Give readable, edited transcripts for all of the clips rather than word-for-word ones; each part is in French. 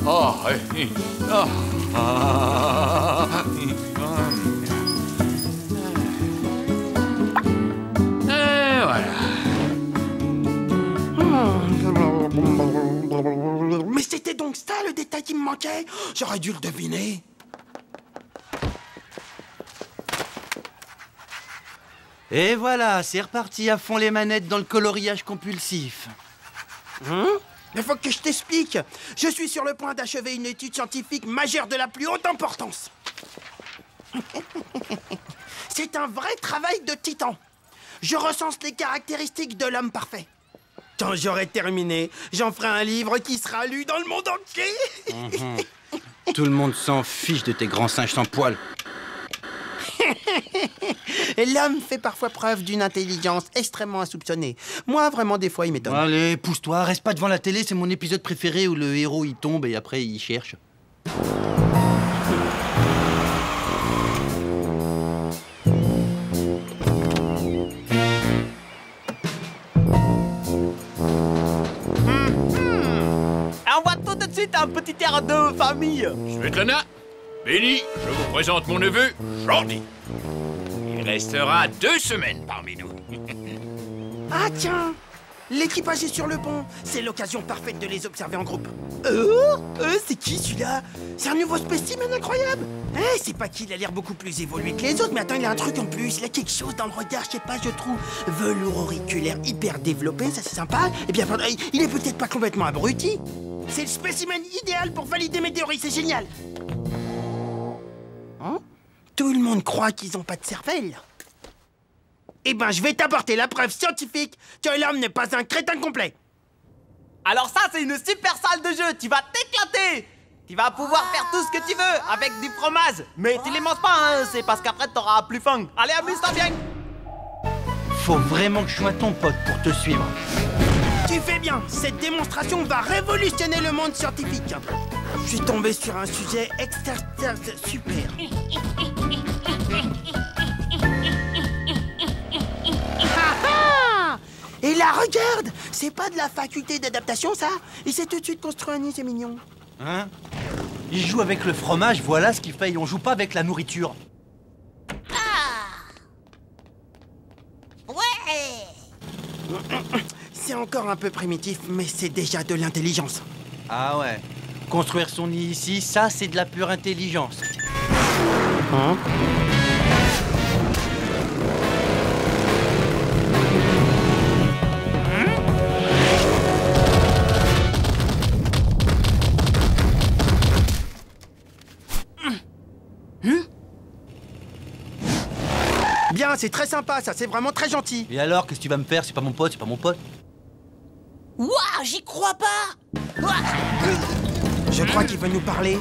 Oh, et voilà. Mais c'était donc ça le détail qui me manquait? J'aurais dû le deviner. Et voilà, c'est reparti à fond les manettes dans le coloriage compulsif. Il faut que je t'explique. Je suis sur le point d'achever une étude scientifique majeure de la plus haute importance. C'est un vrai travail de titan. Je recense les caractéristiques de l'homme parfait. Quand j'aurai terminé, j'en ferai un livre qui sera lu dans le monde entier. Tout le monde s'en fiche de tes grands singes sans poils. L'homme fait parfois preuve d'une intelligence extrêmement insoupçonnée. Moi, vraiment, des fois, il m'étonne. Allez, pousse-toi, reste pas devant la télé, c'est mon épisode préféré où le héros il tombe et après il cherche. Envoie tout de suite un petit air de famille. Svetlana, Benny, je vous présente mon neveu, Jordi. Il restera 2 semaines parmi nous. Ah tiens, l'équipage est sur le pont. C'est l'occasion parfaite de les observer en groupe. C'est qui celui-là? C'est un nouveau spécimen incroyable. C'est pas qu'il a l'air beaucoup plus évolué que les autres, mais attends, il a un truc en plus. Il a quelque chose dans le regard, je sais pas, je trouve. Velours auriculaire hyper développé, ça c'est sympa. Et bien, il est peut-être pas complètement abruti. C'est le spécimen idéal pour valider mes théories, c'est génial. Tout le monde croit qu'ils ont pas de cervelle. Eh ben, je vais t'apporter la preuve scientifique que l'homme n'est pas un crétin complet. Alors ça, c'est une super salle de jeu. Tu vas t'éclater. Tu vas pouvoir faire tout ce que tu veux avec du fromage. Mais tu les manges pas, hein. C'est parce qu'après, t'auras plus faim. Allez, amuse-toi bien. Faut vraiment que je sois ton pote pour te suivre. Tu fais bien. Cette démonstration va révolutionner le monde scientifique. Je suis tombé sur un sujet extra super. Et là, regarde! C'est pas de la faculté d'adaptation, ça? Il s'est tout de suite construit un nid, c'est mignon. Hein? Il joue avec le fromage, voilà ce qu'il fait. On joue pas avec la nourriture. Ouais. C'est encore un peu primitif, mais c'est déjà de l'intelligence. Ah ouais. Construire son nid ici, ça c'est de la pure intelligence. Bien, c'est très sympa, ça, c'est vraiment très gentil. Et alors, qu'est-ce que tu vas me faire? C'est pas mon pote, c'est pas mon pote. Ouah, j'y crois pas. Ouah. Je crois qu'il veut nous parler.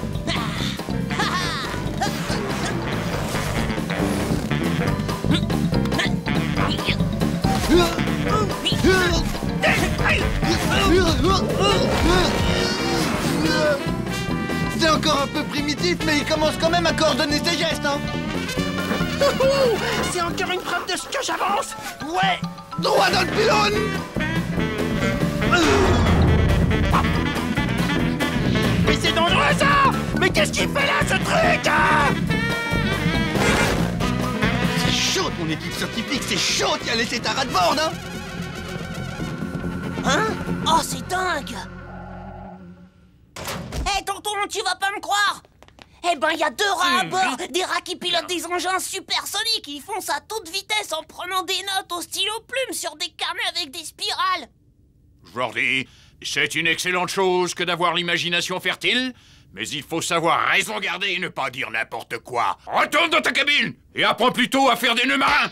C'est encore un peu primitif, mais il commence quand même à coordonner ses gestes, hein. C'est encore une preuve de ce que j'avance. Ouais, droit dans le pylône. Mais c'est dangereux, ça. Mais qu'est-ce qu'il fait là, ce truc, hein? C'est chaud, mon équipe scientifique, c'est chaud. Tu as laissé ta rat-de-borde, hein. Hein? Oh, c'est dingue. Hé, tonton, tu vas pas me croire. Eh ben, il y a 2 rats à bord, des rats qui pilotent des engins supersoniques. Ils foncent à toute vitesse en prenant des notes au stylo plume sur des carnets avec des spirales. Jordi, c'est une excellente chose que d'avoir l'imagination fertile, mais il faut savoir raison garder et ne pas dire n'importe quoi. Retourne dans ta cabine et apprends plutôt à faire des nœuds marins.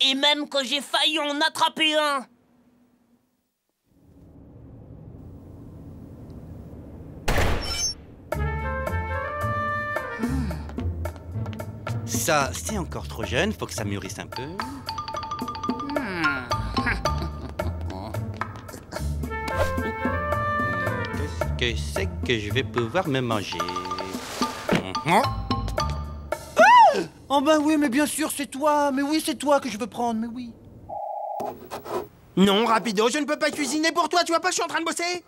Et même que j'ai failli en attraper un. Ça, c'est encore trop jeune, faut que ça mûrisse un peu. Qu'est-ce que c'est que je vais pouvoir me manger? Oh ben oui, mais bien sûr, c'est toi. Mais oui, c'est toi que je veux prendre, mais oui. Non, Rapido, je ne peux pas cuisiner pour toi. Tu vois pas que je suis en train de bosser?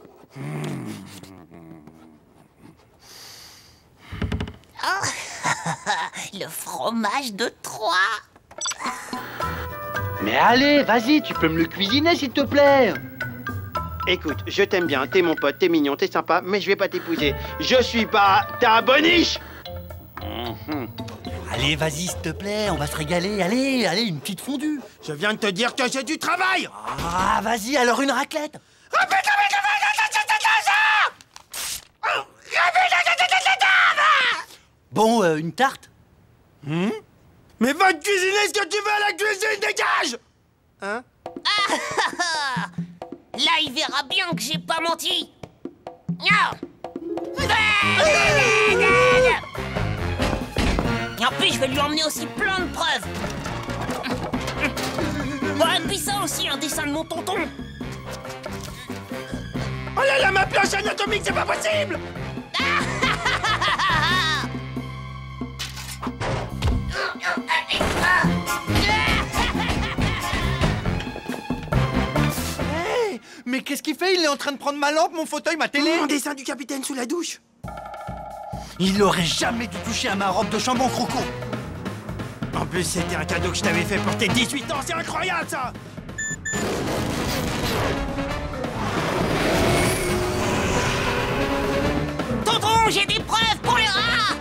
Le fromage de Troyes. Mais allez, vas-y, tu peux me le cuisiner, s'il te plaît. Écoute, je t'aime bien, t'es mon pote, t'es mignon, t'es sympa, mais je vais pas t'épouser. Je suis pas ta boniche. Allez, vas-y, s'il te plaît, on va se régaler. Allez, allez, une petite fondue. Je viens de te dire que j'ai du travail. Ah, vas-y, alors une raclette. Bon, une tarte. Mais va te cuisiner ce que tu veux à la cuisine, dégage. Hein? Là, il verra bien que j'ai pas menti. Et en plus, je vais lui emmener aussi plein de preuves. Bon, et puis ça aussi, un dessin de mon tonton. Oh là là, ma planche anatomique, c'est pas possible. Hey, mais qu'est-ce qu'il fait? Il est en train de prendre ma lampe, mon fauteuil, ma télé. Mon dessin du capitaine sous la douche. Il aurait jamais dû toucher à ma robe de chambon croco. En plus, c'était un cadeau que je t'avais fait pour tes 18 ans, c'est incroyable ça. Tonton, j'ai des preuves pour les rats.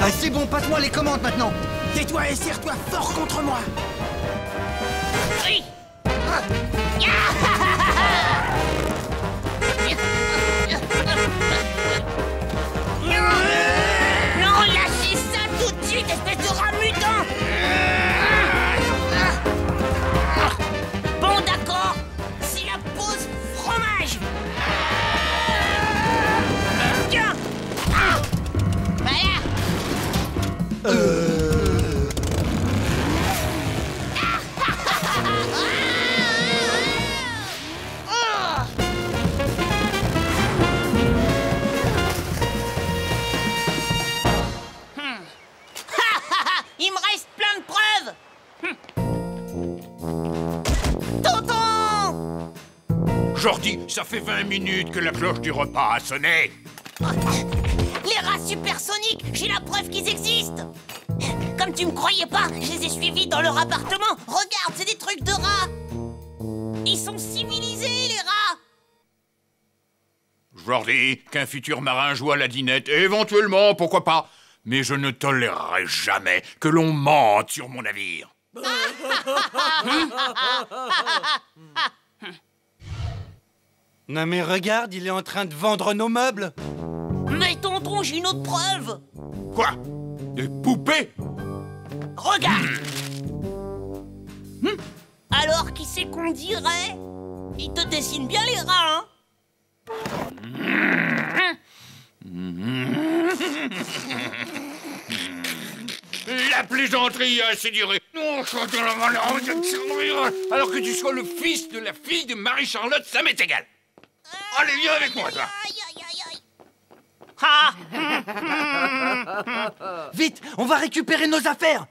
Ah, c'est bon, passe-moi les commandes maintenant. Tais-toi et serre-toi fort contre moi. Oui. Non, lâchez ça tout de suite, espèce de rat mutant. Bon, d'accord, c'est la pause fromage. Tiens. Voilà. Il me reste plein de preuves. Tonton! Jordi, ça fait 20 minutes que la cloche du repas a sonné. Les rats supersoniques, j'ai la preuve qu'ils existent. Comme tu me croyais pas, je les ai suivis dans leur appartement. Regarde, c'est des trucs de rats. Ils sont civilisés, les rats. Jordi, qu'un futur marin joue à la dinette, éventuellement, pourquoi pas. Mais je ne tolérerai jamais que l'on mente sur mon navire. Non mais regarde, il est en train de vendre nos meubles. Mais tonton, j'ai une autre preuve. Quoi? Des poupées? Regarde. Alors, qui c'est qu'on dirait? Il te dessine bien les rats, hein? La plaisanterie a assez duré. Alors que tu sois le fils de la fille de Marie-Charlotte, ça m'est égal. Allez, viens avec moi, toi. Aïe, aïe, aïe, aïe. Vite, on va récupérer nos affaires.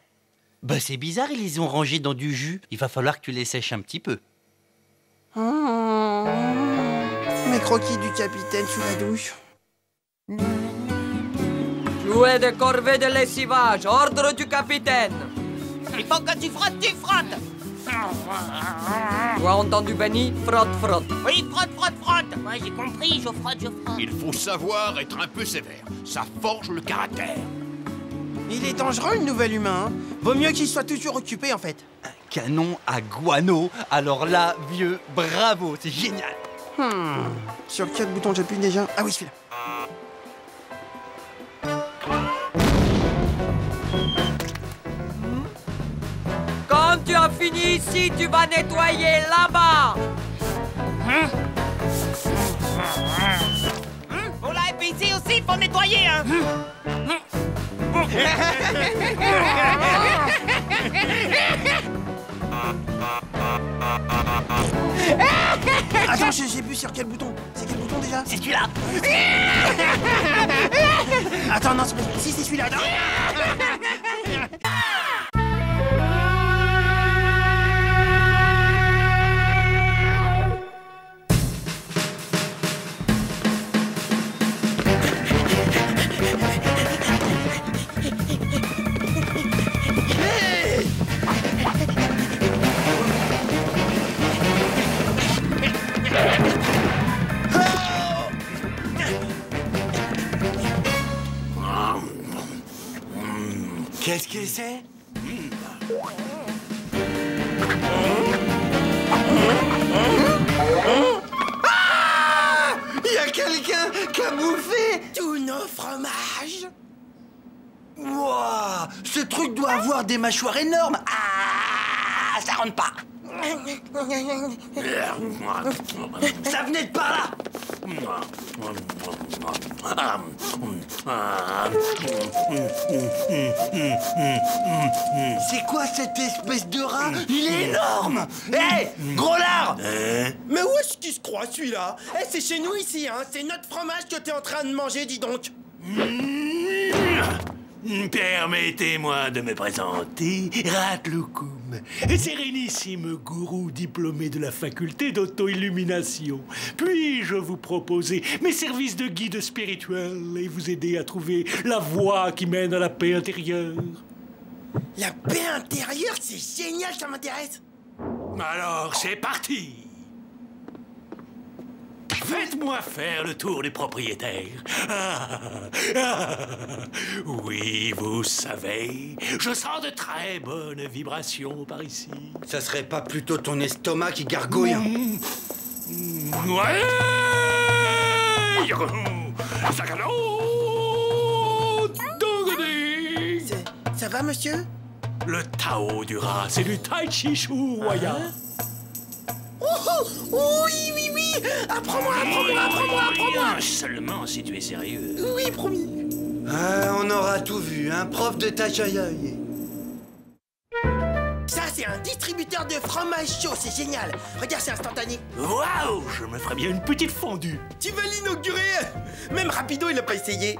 Bah c'est bizarre, ils les ont rangés dans du jus. Il va falloir que tu les sèches un petit peu. Mes croquis du capitaine sous la douche. Jouet de corvée de lessivage, ordre du capitaine. Il faut que tu frottes, tu frottes. Tu as entendu, Benny? Frotte, frotte. Oui, frotte, frotte, frotte. Ouais, j'ai compris, je frotte, je frotte. Il faut savoir être un peu sévère. Ça forge le caractère. Il est dangereux, le nouvel humain. Hein. Vaut mieux qu'il soit toujours occupé, en fait. Un canon à guano. Alors là, vieux, bravo, c'est génial. Sur quel bouton j'appuie déjà? Ah oui, celui-là. Quand tu as fini ici, tu vas nettoyer là-bas. Bon là, et puis ici aussi, il faut nettoyer, hein. Attends, je sais plus sur quel bouton. C'est quel bouton déjà? C'est celui-là. Attends, non, c'est pas... Si, c'est celui-là. Non. Qu'est-ce que c'est? Il y a quelqu'un qui a bouffé Tous nos fromages. Wouah, ce truc doit avoir des mâchoires énormes. Ah, ça rentre pas. Ça venait de par là. C'est quoi cette espèce de rat? Il est énorme. Hé, gros lard. Mais où est-ce qu'il se croit celui-là? Eh, c'est chez nous ici, hein. C'est notre fromage que t'es en train de manger, dis donc. Permettez-moi de me présenter, Ratloukoum, sérénissime gourou diplômé de la faculté d'auto-illumination. Puis-je vous proposer mes services de guide spirituel et vous aider à trouver la voie qui mène à la paix intérieure? La paix intérieure, c'est génial, ça m'intéresse. Alors, c'est parti! Faites-moi faire le tour du propriétaire. Oui, vous savez, je sens de très bonnes vibrations par ici. Ça serait pas plutôt ton estomac qui gargouille? Ouais! Ça va, monsieur? Le Tao du rat, c'est du Tai Chi Chu Waya. Oui, oui, oui. Apprends-moi. Seulement si tu es sérieux. Oui, promis. Ah, on aura tout vu, un prof de tachaïaï. Ça, c'est un distributeur de fromage chaud, c'est génial. Regarde, c'est instantané. Waouh, je me ferais bien une petite fondue. Tu veux l'inaugurer? Même Rapido, il a pas essayé.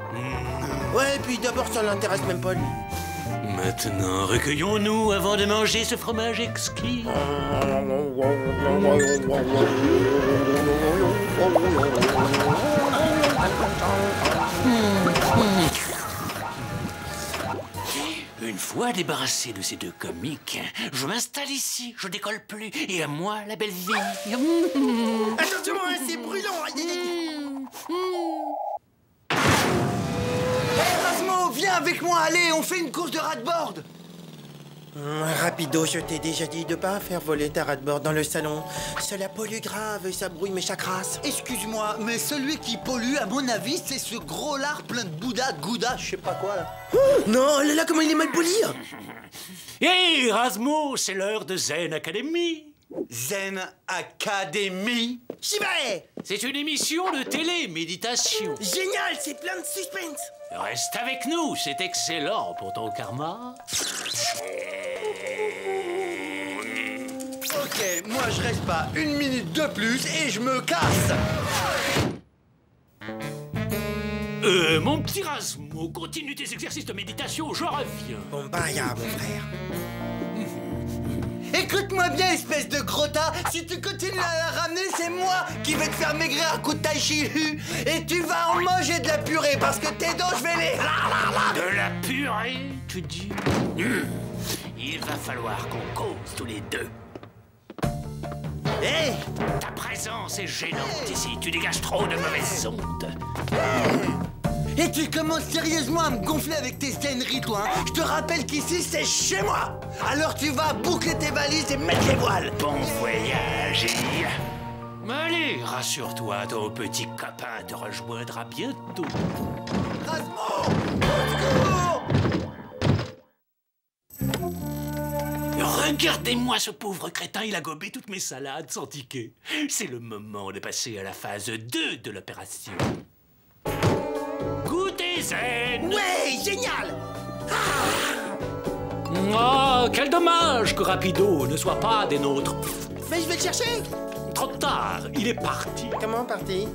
Ouais, puis d'abord, ça l'intéresse même pas, lui. Maintenant, recueillons-nous avant de manger ce fromage exquis. Une fois débarrassé de ces deux comiques, je m'installe ici, je décolle plus, et à moi la belle vie. Attention, hein, c'est brûlant. Erasmo, viens avec moi, allez, on fait une course de rat-board. Rapido, je t'ai déjà dit de pas faire voler ta rat-board dans le salon. Cela pollue grave et ça brouille mes chakras. Excuse-moi, mais celui qui pollue, à mon avis, c'est ce gros lard plein de Bouddha, Gouda, je sais pas quoi, là. Non, là, comment il est mal poli. Hé, Erasmo, c'est l'heure de Zen Academy. Zen Academy. J'y vais. C'est une émission de télé-méditation. Génial, c'est plein de suspense. Reste avec nous, c'est excellent pour ton karma. Ok, moi je reste pas une minute de plus et je me casse. Mon petit Erasmo, continue tes exercices de méditation, je reviens. Bon, bah, y'a mon frère. Écoute-moi bien, espèce de gros tas. Si tu continues à la ramener, c'est moi qui vais te faire maigrir à coup de tai chi hu. Et tu vas en manger de la purée parce que tes dents, je vais les... De la purée, tu dis? Il va falloir qu'on cause tous les deux. Hé, Ta présence est gênante ici, tu dégages trop de mauvaises ondes. et tu commences sérieusement à me gonfler avec tes scéneries, toi, hein. Je te rappelle qu'ici, c'est chez moi. Alors tu vas boucler tes valises et mettre les voiles. Bon voyage et... Allez, rassure-toi, ton petit copain te rejoindra bientôt. Erasmo, au secours! Regardez-moi ce pauvre crétin, il a gobé toutes mes salades sans ticket. C'est le moment de passer à la phase 2 de l'opération. Goûtez zen! Ouais, génial. Oh, quel dommage que Rapido ne soit pas des nôtres. Mais je vais le chercher. Trop tard, il est parti. Comment parti?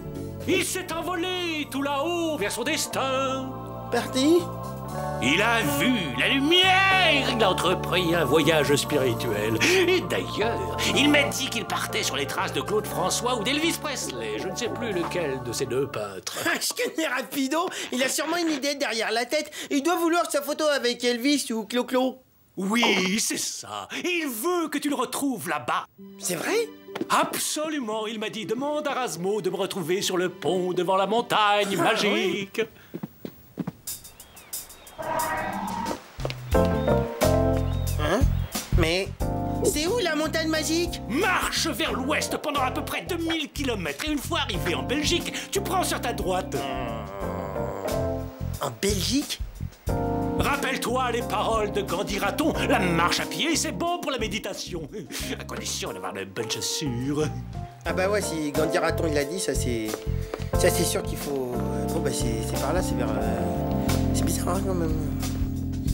Il s'est envolé tout là-haut vers son destin. Parti? Il a vu la lumière. Il a entrepris un voyage spirituel. Et d'ailleurs, il m'a dit qu'il partait sur les traces de Claude François ou d'Elvis Presley. Je ne sais plus lequel de ces deux peintres. Je connais Rapido. Il a sûrement une idée derrière la tête. Il doit vouloir sa photo avec Elvis ou Clo-Clo. Oui, c'est ça. Il veut que tu le retrouves là-bas. C'est vrai? Absolument. Il m'a dit, demande à Rasmo de me retrouver sur le pont devant la montagne magique. Hein? Mais c'est où la montagne magique? Marche vers l'ouest pendant à peu près 2000 km et une fois arrivé en Belgique, tu prends sur ta droite. En Belgique? Rappelle-toi les paroles de Gandhi Raton. La marche à pied, c'est bon pour la méditation. À condition d'avoir de bonnes chaussures. Ah bah ouais, si Gandhi Raton il a dit, ça c'est sûr qu'il faut... Bon bah c'est par là, c'est vers... C'est bizarre hein, quand même.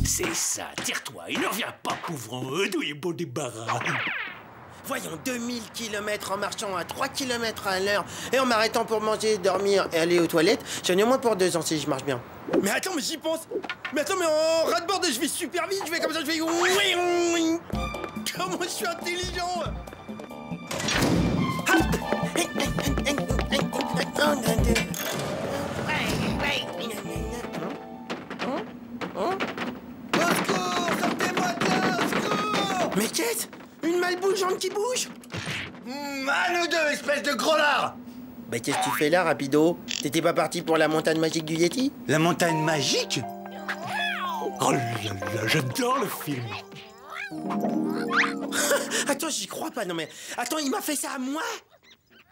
C'est ça, tire-toi, il ne revient pas couvrant, d'où il est beau débarras. Voyons, 2000 km en marchant à 3 km à l'heure et en m'arrêtant pour manger, dormir et aller aux toilettes, j'en ai au moins pour 2 ans si je marche bien. Mais attends, mais j'y pense. Mais attends, mais en ras-de-bord, je vais super vite, je vais comme ça, je vais... Comment je suis intelligent. Au secours, sortez-moi de là, au secours! Mais qu'est-ce? Une malbougeante qui bouge? À nous deux, espèce de gros lard! Bah qu'est-ce que tu fais là, Rapido? T'étais pas parti pour la montagne magique du Yeti? La montagne magique? Oh là là, j'adore le film. Attends, j'y crois pas, non mais... Attends, il m'a fait ça à moi?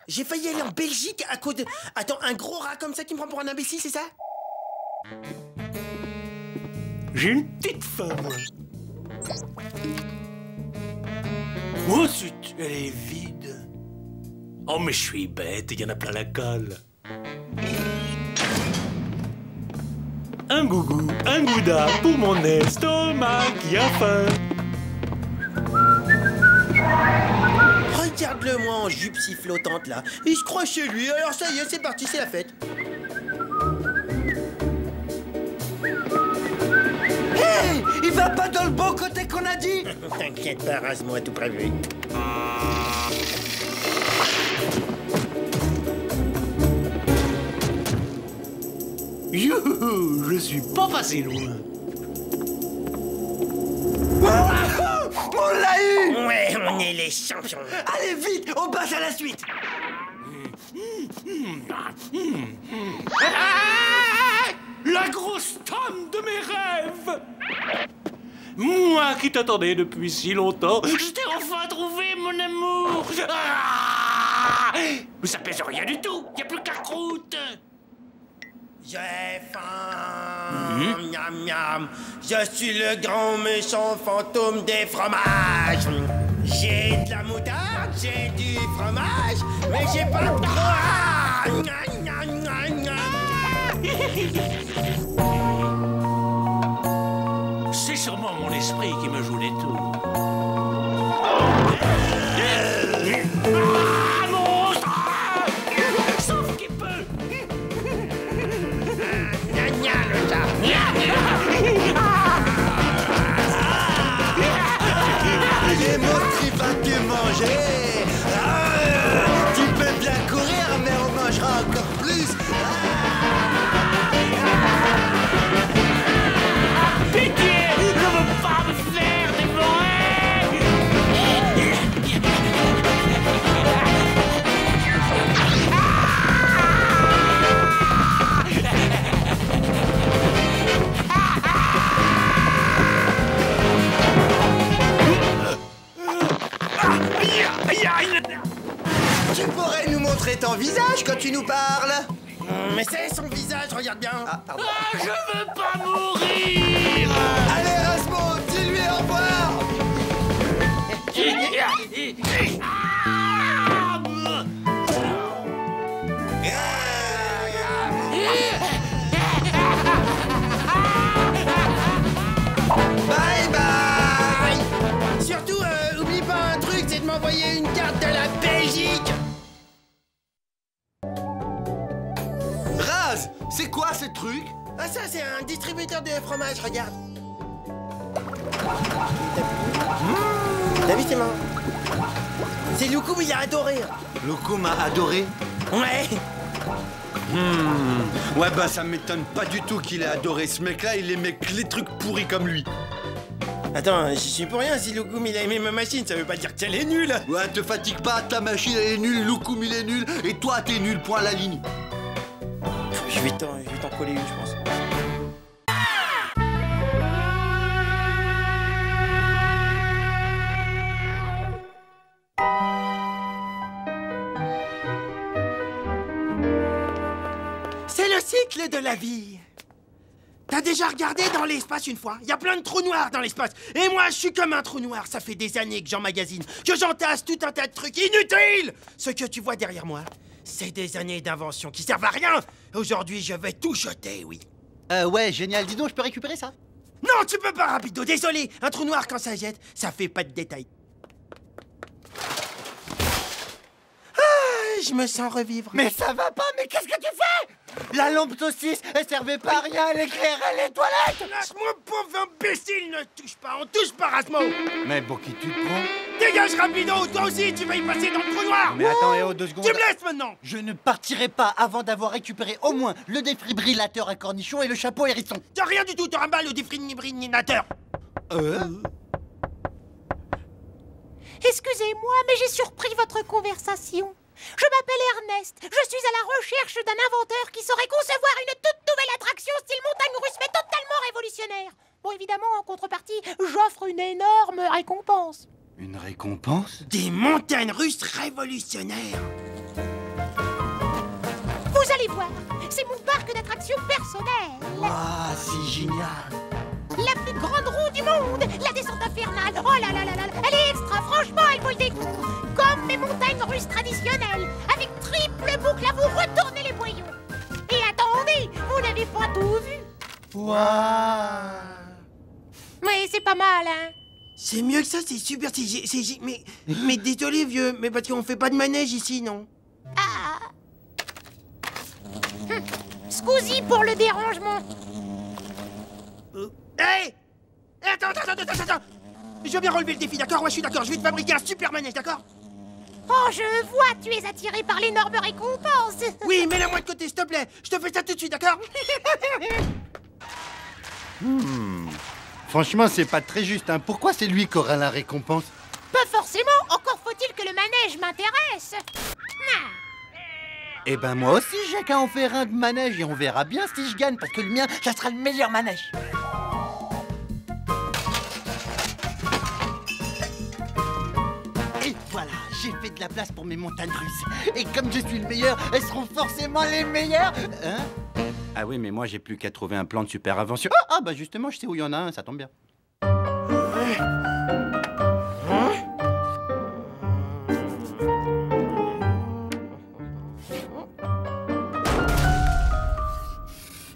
J'ai failli aller en Belgique à cause de... Attends, un gros rat comme ça qui me prend pour un imbécile, c'est ça? J'ai une petite faim, moi. Oh, zut, elle est vide. Oh, mais je suis bête, il y en a plein la colle. Un gougou, un gouda pour mon estomac qui a faim. Regarde-le moi en jupe si flottante là. Il se croit chez lui, alors ça y est, c'est parti, c'est la fête. Hé! Il va pas dans le bon côté qu'on a dit! T'inquiète pas, rase-moi tout prévu. Youhou, je suis pas passé loin. On l'a eu! Ouais, on est les champions. Allez vite, on passe à la suite! La grosse tome de mes rêves! Moi qui t'attendais depuis si longtemps, je t'ai enfin trouvé, mon amour! Mais ça pèse rien du tout, y a plus qu'à croûte! J'ai faim, miam miam. Je suis le grand méchant fantôme des fromages. J'ai de la moutarde, j'ai du fromage, mais j'ai pas de croix. C'est sûrement mon esprit qui me joue des tours. Ah, monstre! Sauf qu'il peut! Les monstres, il va te manger! Tu peux bien courir, mais on mangera encore plus! Pitié! Ne veux pas me faire dévorer! Tu pourrais nous montrer ton visage quand tu nous parles? Mais c'est son visage, regarde bien. Ah, pardon. Ah, je veux pas mourir! Allez, Rasmo, dis-lui au revoir! Bye bye. Surtout, oublie pas un truc, c'est de m'envoyer une carte de la Belgique. C'est quoi ce truc? Ah ça, c'est un distributeur de fromage, regarde. T'as vu, c'est marrant. C'est Loukoum, il a adoré. Loukoum a adoré? Ouais. Ouais, bah ça m'étonne pas du tout qu'il ait adoré. Ce mec-là, il aimait que les trucs pourris comme lui. Attends, j'y suis pour rien. Si Loukoum il a aimé ma machine, ça veut pas dire qu'elle est nulle. Ouais, te fatigue pas, ta machine elle est nulle, Loukoum il est nul, et toi t'es nul, point à la ligne. Je vais t'en coller une, je pense. C'est le cycle de la vie. T'as déjà regardé dans l'espace une fois? Il y a plein de trous noirs dans l'espace. Et moi, je suis comme un trou noir. Ça fait des années que j'emmagasine, que j'entasse tout un tas de trucs inutiles. Ce que tu vois derrière moi, c'est des années d'invention qui servent à rien. Aujourd'hui, je vais tout jeter, oui. Ouais, génial. Dis donc, je peux récupérer ça? Non, tu peux pas, Rapido, désolé. Un trou noir, quand ça jette, ça fait pas de détails. Ah, je me sens revivre. Mais ça va pas, mais qu'est-ce que tu fais? La lampe saucisse, elle servait pas à rien, elle éclairait les toilettes. Lâche-moi, pauvre imbécile, ne touche pas, on touche pas, Rasmo. Mais pour qui tu te prends? Dégage, Rapido, toi aussi, tu vas y passer dans le trou noir. Mais attends, 2 secondes. Tu me laisses maintenant. Je ne partirai pas avant d'avoir récupéré au moins le défibrillateur à cornichon et le chapeau hérisson. T'as rien du tout, t'auras mal au défibrillateur. Excusez-moi, mais j'ai surpris votre conversation. Je m'appelle Ernest. Je suis à la recherche d'un inventeur qui saurait concevoir une toute nouvelle attraction style montagne russe, mais totalement révolutionnaire. Bon, évidemment, en contrepartie, j'offre une énorme récompense. Une récompense? Des montagnes russes révolutionnaires. Vous allez voir, c'est mon parc d'attractions personnel. Ah, c'est génial. La plus grande roue du monde, la descente infernale. Oh là là là là, elle est extra, franchement, elle vaut le détour. Comme mes montagnes russes traditionnelles, avec triple boucle à vous retourner les boyaux. Et attendez, vous n'avez pas tout vu. Waouh. Mais c'est pas mal, hein. C'est mieux que ça, c'est super, mais désolé, vieux, mais parce qu'on fait pas de manège ici, non? Ah. Scusi pour le dérangement. Hey! Attends! Je veux bien relever le défi, d'accord? Ouais, je suis d'accord, je vais te fabriquer un super manège, d'accord? Oh, je vois, tu es attiré par l'énorme récompense. Oui, mets-la-moi de côté, s'il te plaît. Je te fais ça tout de suite, d'accord? Franchement, c'est pas très juste, hein. Pourquoi c'est lui qui aura la récompense? Pas forcément, encore faut-il que le manège m'intéresse. Ah. Eh ben moi aussi, j'ai qu'à en faire un de manège et on verra bien si je gagne, parce que le mien, ça sera le meilleur manège. Et voilà, j'ai fait de la place pour mes montagnes russes. Et comme je suis le meilleur, elles seront forcément les meilleures. Hein? Ah oui, mais moi, j'ai plus qu'à trouver un plan de super invention. Ah bah justement, je sais où il y en a un, ça tombe bien.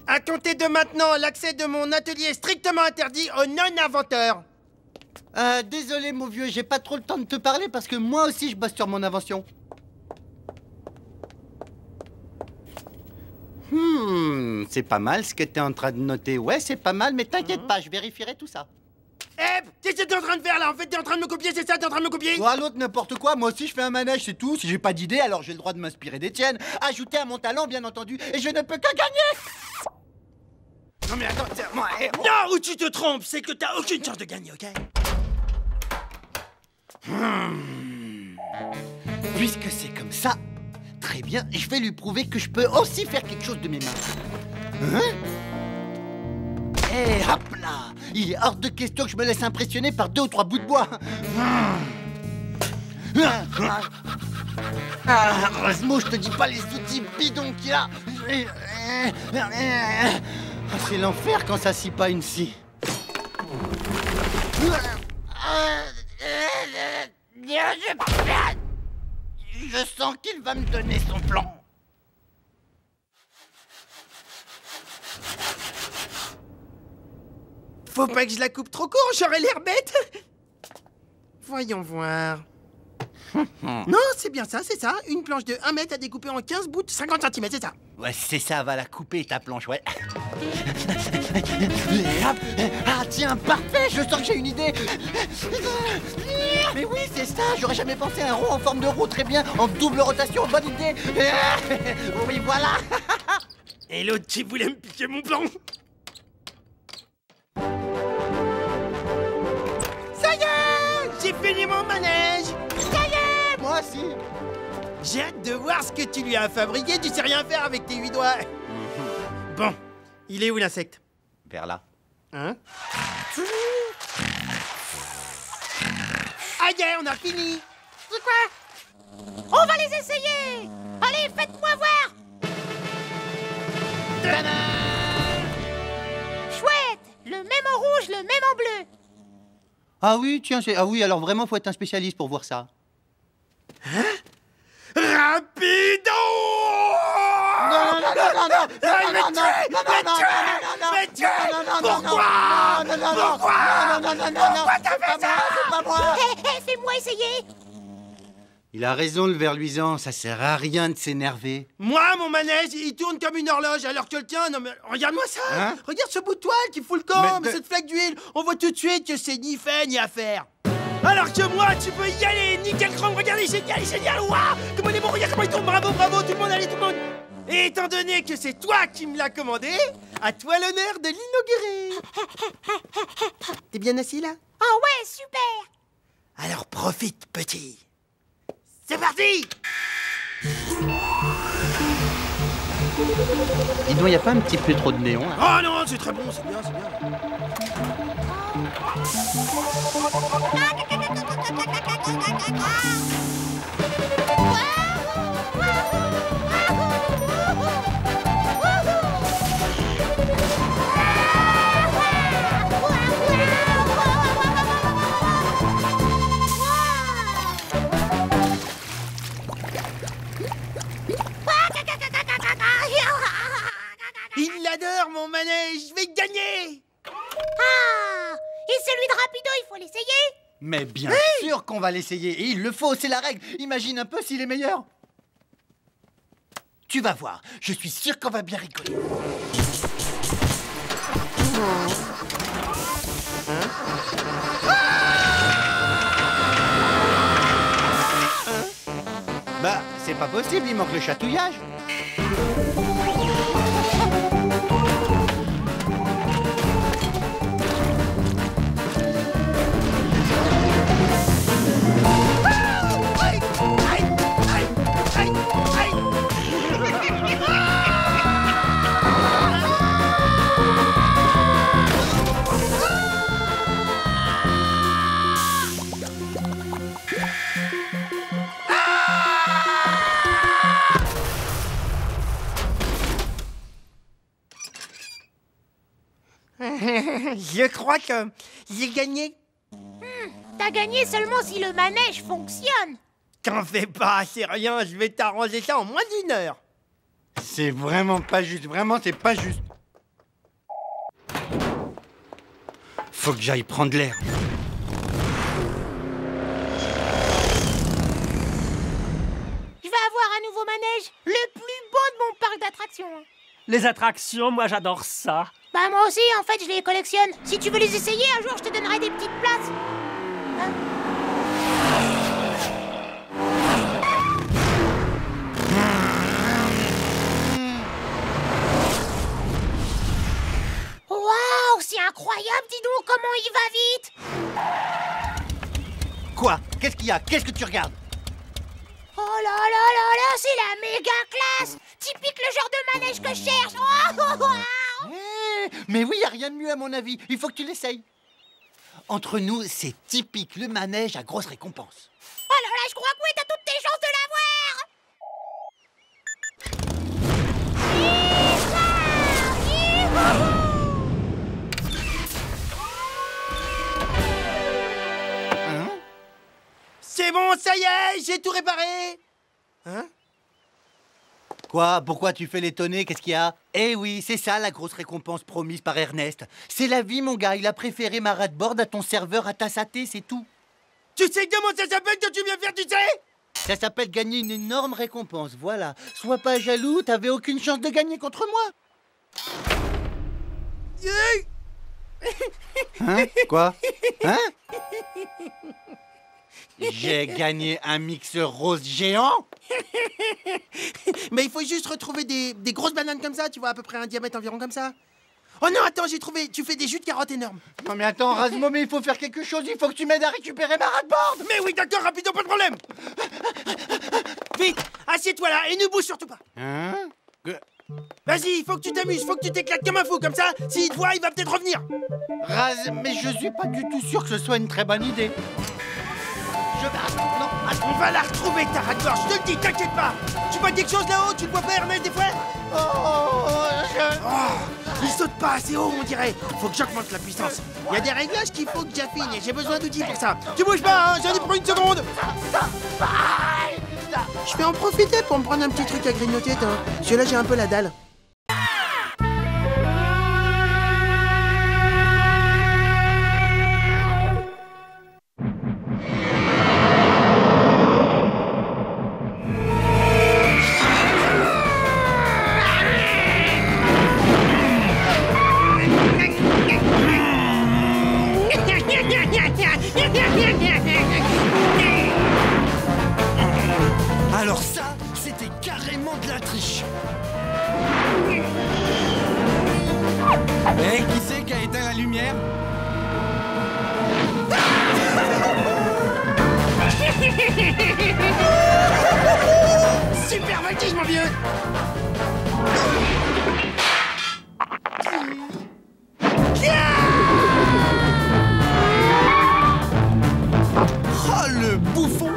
À compter de maintenant, l'accès de mon atelier est strictement interdit aux non-inventeurs. Désolé, mon vieux, j'ai pas trop le temps de te parler parce que moi aussi, je bosse sur mon invention. C'est pas mal ce que t'es en train de noter. Ouais, c'est pas mal, mais t'inquiète pas, je vérifierai tout ça. Eh, qu'est-ce que t'es en train de faire là? En fait, t'es en train de me copier, c'est ça? T'es en train de me copier? Toi, l'autre, n'importe quoi. Moi aussi, je fais un manège, c'est tout. Si j'ai pas d'idée, alors j'ai le droit de m'inspirer des tiennes. Ajouter à mon talent, bien entendu, et je ne peux que gagner. Non mais attends, moi... Non, où tu te trompes, c'est que t'as aucune chance de gagner, ok? Puisque c'est comme ça, très bien, je vais lui prouver que je peux aussi faire quelque chose de mes mains. Et hop là! Il est hors de question que je me laisse impressionner par 2 ou 3 bouts de bois. Rasmo, je te dis pas les outils bidons qu'il a. C'est l'enfer quand ça scie pas une scie. Je sens qu'il va me donner son plan. Faut pas que je la coupe trop court, j'aurais l'air bête. Voyons voir. Non, c'est bien ça, c'est ça. Une planche de 1 mètre à découper en 15 bouts de 50 cm, c'est ça. Ouais, c'est ça, va la couper ta planche, ouais. Et hop. Ah tiens, parfait, je sens que j'ai une idée. Mais oui, c'est ça, j'aurais jamais pensé à un rond en forme de roue, très bien, en double rotation, bonne idée. Oui, voilà. Et l'autre qui voulait me piquer mon plan. Ça y est, j'ai fini mon manège. Ça y est, moi aussi. J'ai hâte de voir ce que tu lui as fabriqué, tu sais rien faire avec tes 8 doigts. Bon, il est où l'insecte? Vers là. Hein? Ah yeah, on a fini. C'est quoi? On va les essayer. Allez, faites-moi voir. Chouette. Le même en rouge, le même en bleu. Ah oui, tiens, ah oui, alors vraiment, faut être un spécialiste pour voir ça. Rapido! Non, non, non, non, non, non, pourquoi? Pourquoi t'as fait ça? C'est pas moi. Hé, fais-moi essayer. Il a raison, le ver luisant, ça sert à rien de s'énerver. Moi, mon manège, il tourne comme une horloge, alors que le tien, non mais regarde-moi ça. Hein? Regarde ce bout de toile qui fout le camp, mais cette flaque d'huile, on voit tout de suite que c'est ni fait ni à faire. Alors que moi, tu peux y aller, nickel chrome, regardez, génial, waouh! Comment il est bon, regarde comment il tourne, bravo, tout le monde, allez, tout le monde! Et étant donné que c'est toi qui me l'as commandé, à toi l'honneur de l'inaugurer! T'es bien assis, là? Oh ouais, super. Alors profite, petit! C'est parti! Dis donc, y a pas un petit peu trop de néon, là? Oh non, c'est très bon, c'est bien, c'est bien! Il l'adore, mon manège! Je vais gagner! Ah! Et celui de Rapido, il faut l'essayer? Mais bien sûr qu'on va l'essayer, et il le faut, c'est la règle. Imagine un peu s'il est meilleur. Tu vas voir, je suis sûr qu'on va bien rigoler. Bah, c'est pas possible, il manque le chatouillage. Je crois que j'ai gagné. T'as gagné seulement si le manège fonctionne. T'en fais pas, c'est rien, je vais t'arranger ça en moins d'1 heure. C'est vraiment pas juste, vraiment c'est pas juste. Faut que j'aille prendre l'air. Je vais avoir un nouveau manège, le plus beau de mon parc d'attractions. Les attractions, moi j'adore ça. Bah moi aussi, en fait, je les collectionne. Si tu veux les essayer, un jour, je te donnerai des petites places. Hein? Waouh, c'est incroyable, dis donc, comment il va vite. Quoi? Qu'est-ce qu'il y a? Qu'est-ce que tu regardes? Oh là là là là, c'est la méga classe. Typique le genre de manège que je cherche. Oh, Mais oui, y a rien de mieux à mon avis. Il faut que tu l'essayes. Entre nous, c'est typique le manège à grosse récompense. Oh là là, je crois que oui, t'as toutes tes chances de l'avoir. Hein? C'est bon, ça y est, j'ai tout réparé. Hein? Quoi? Pourquoi tu fais l'étonner? Qu'est-ce qu'il y a? Eh oui, c'est ça la grosse récompense promise par Ernest. C'est la vie, mon gars. Il a préféré ma ratboard à ton serveur à ta saté, c'est tout. Tu sais comment ça s'appelle que tu viens faire, tu sais? Ça s'appelle gagner une énorme récompense, voilà. Sois pas jaloux, t'avais aucune chance de gagner contre moi. Hein? Quoi? Hein? J'ai gagné un mixeur rose géant? Mais il faut juste retrouver des grosses bananes comme ça, tu vois, à peu près un diamètre environ comme ça. Oh non, attends, j'ai trouvé, tu fais des jus de carottes énormes. Non mais attends, Razmo, mais il faut faire quelque chose, il faut que tu m'aides à récupérer ma rat-board. Mais oui, d'accord, rapidement, pas de problème. Vite, assieds-toi là et ne bouge surtout pas. Hein? Vas-y, il faut que tu t'amuses, faut que tu t'éclates comme un fou, comme ça, s'il te voit, il va peut-être revenir. Mais je suis pas du tout sûr que ce soit une très bonne idée. Non, On va la retrouver, ta rat-board, je te le dis, t'inquiète pas. Tu vois quelque chose là-haut, tu le vois pas, Ernest, des fois? Il saute pas assez haut, on dirait. Faut que j'augmente la puissance. Il y a des réglages qu'il faut que j'affine et j'ai besoin d'outils pour ça. Tu bouges pas, hein, j'en ai pour une seconde. Je vais en profiter pour me prendre un petit truc à grignoter, toi. Celui-là, j'ai un peu la dalle. Alors ça, c'était carrément de la triche. Eh, qui c'est qui a éteint la lumière? Super voltige, mon vieux. Oh, le bouffon!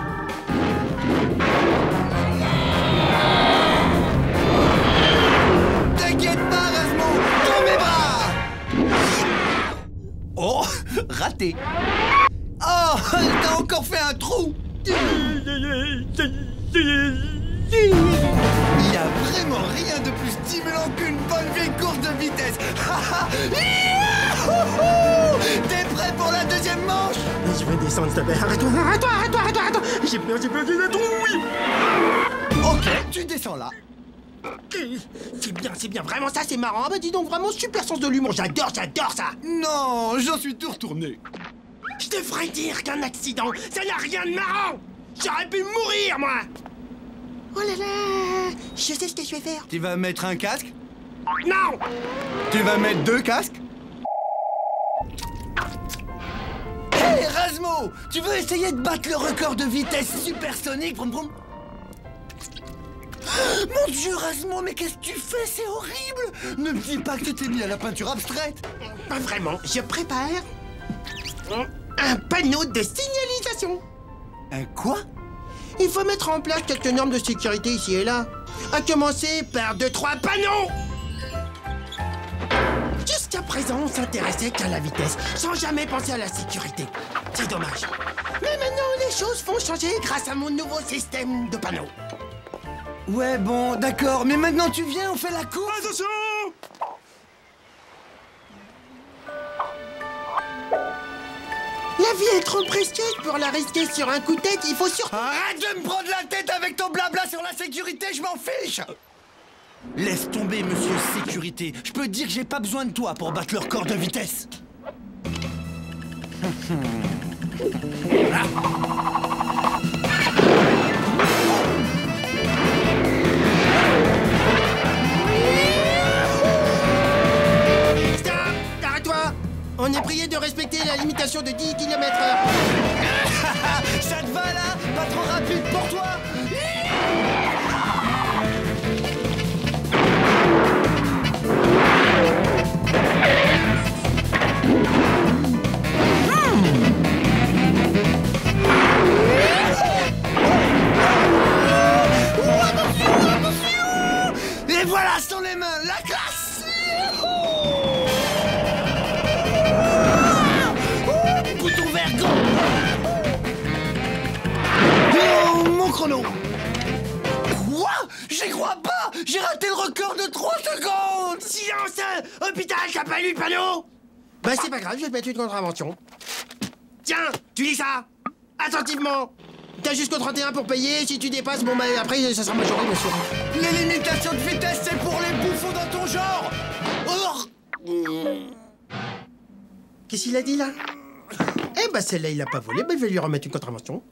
T'inquiète pas, Razmo, dans mes bras. Oh, raté. Oh, t'as encore fait un trou. Il y a vraiment rien de plus stimulant qu'une bonne vieille course de vitesse. T'es prêt pour la deuxième manche? Je vais descendre, s'il te plaît. Arrête-toi. J'ai peur, j'ai la trouille. Ok, tu descends là. C'est bien, vraiment ça, c'est marrant. Ah bah dis donc, vraiment super sens de l'humour. J'adore ça. Non, j'en suis tout retourné. Je devrais dire qu'un accident, ça n'a rien de marrant. J'aurais pu mourir, moi. Oh là là, je sais ce que je vais faire. Tu vas mettre un casque? Non. Tu vas mettre deux casques? Hé, Razmo, tu veux essayer de battre le record de vitesse supersonique, vroom vroom? Mon Dieu, Razmo, mais qu'est-ce que tu fais? C'est horrible! Ne me dis pas que tu t'es mis à la peinture abstraite! Pas vraiment, je prépare un panneau de signalisation. Un quoi? Il faut mettre en place quelques normes de sécurité ici et là. À commencer par 2-3 panneaux. Jusqu'à présent, on s'intéressait qu'à la vitesse, sans jamais penser à la sécurité. C'est dommage. Mais maintenant, les choses vont changer grâce à mon nouveau système de panneaux. Ouais, bon, d'accord, mais maintenant tu viens, on fait la course! Attention! La vie est trop précieuse pour la risquer sur un coup de tête, il faut surtout... Arrête de me prendre la tête avec ton blabla sur la sécurité, je m'en fiche! Laisse tomber, monsieur sécurité. Je peux te dire que j'ai pas besoin de toi pour battre le record de vitesse. Stop! Arrête-toi! On est prié de respecter la limitation de 10 km/h. Ça te va là? Pas trop rapide pour toi? Et voilà, sans les mains, la classe! Bouton vert, go! Oh, mon chrono! Quoi? J'y crois pas! J'ai raté le record de 3 secondes! Silence! Hôpital, t'as pas lu le panneau? Bah c'est pas grave, je vais te mettre une contravention. Tiens, tu lis ça attentivement. T'as jusqu'au 31 pour payer, si tu dépasses, bon bah après ça sera majoré bien sûr. Les limitations de vitesse, c'est pour les bouffons dans ton genre. Qu'est-ce qu'il a dit là? Eh bah celle-là il l'a pas volé, bah je vais lui remettre une contravention.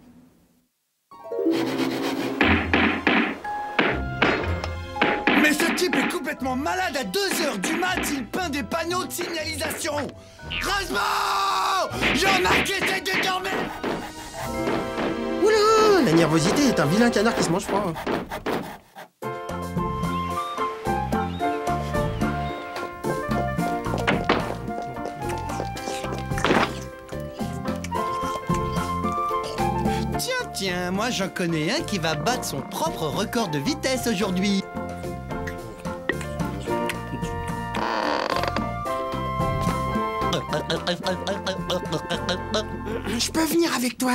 Mais ce type est complètement malade. À 2h du mat, il peint des panneaux de signalisation. Rasmo! Y'en a qui essaient de dormir. Oula, la nervosité est un vilain canard qui se mange froid. Tiens, moi j'en connais un qui va battre son propre record de vitesse aujourd'hui. Je peux venir avec toi?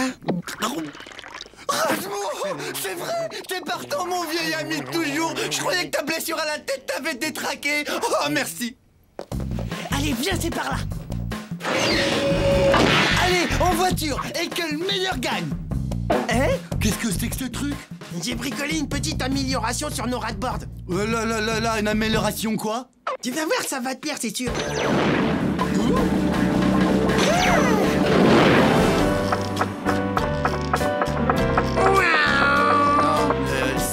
Rasmo, c'est vrai, t'es partant mon vieil ami de toujours. Je croyais que ta blessure à la tête t'avait détraqué. Oh merci. Allez, viens, c'est par là. Allez, en voiture, et que le meilleur gagne. Eh? Qu'est-ce que c'est que ce truc? J'ai bricolé une petite amélioration sur nos ras-de-board. Oh là là là là, une amélioration quoi? Tu vas voir, ça va te plaire, c'est sûr.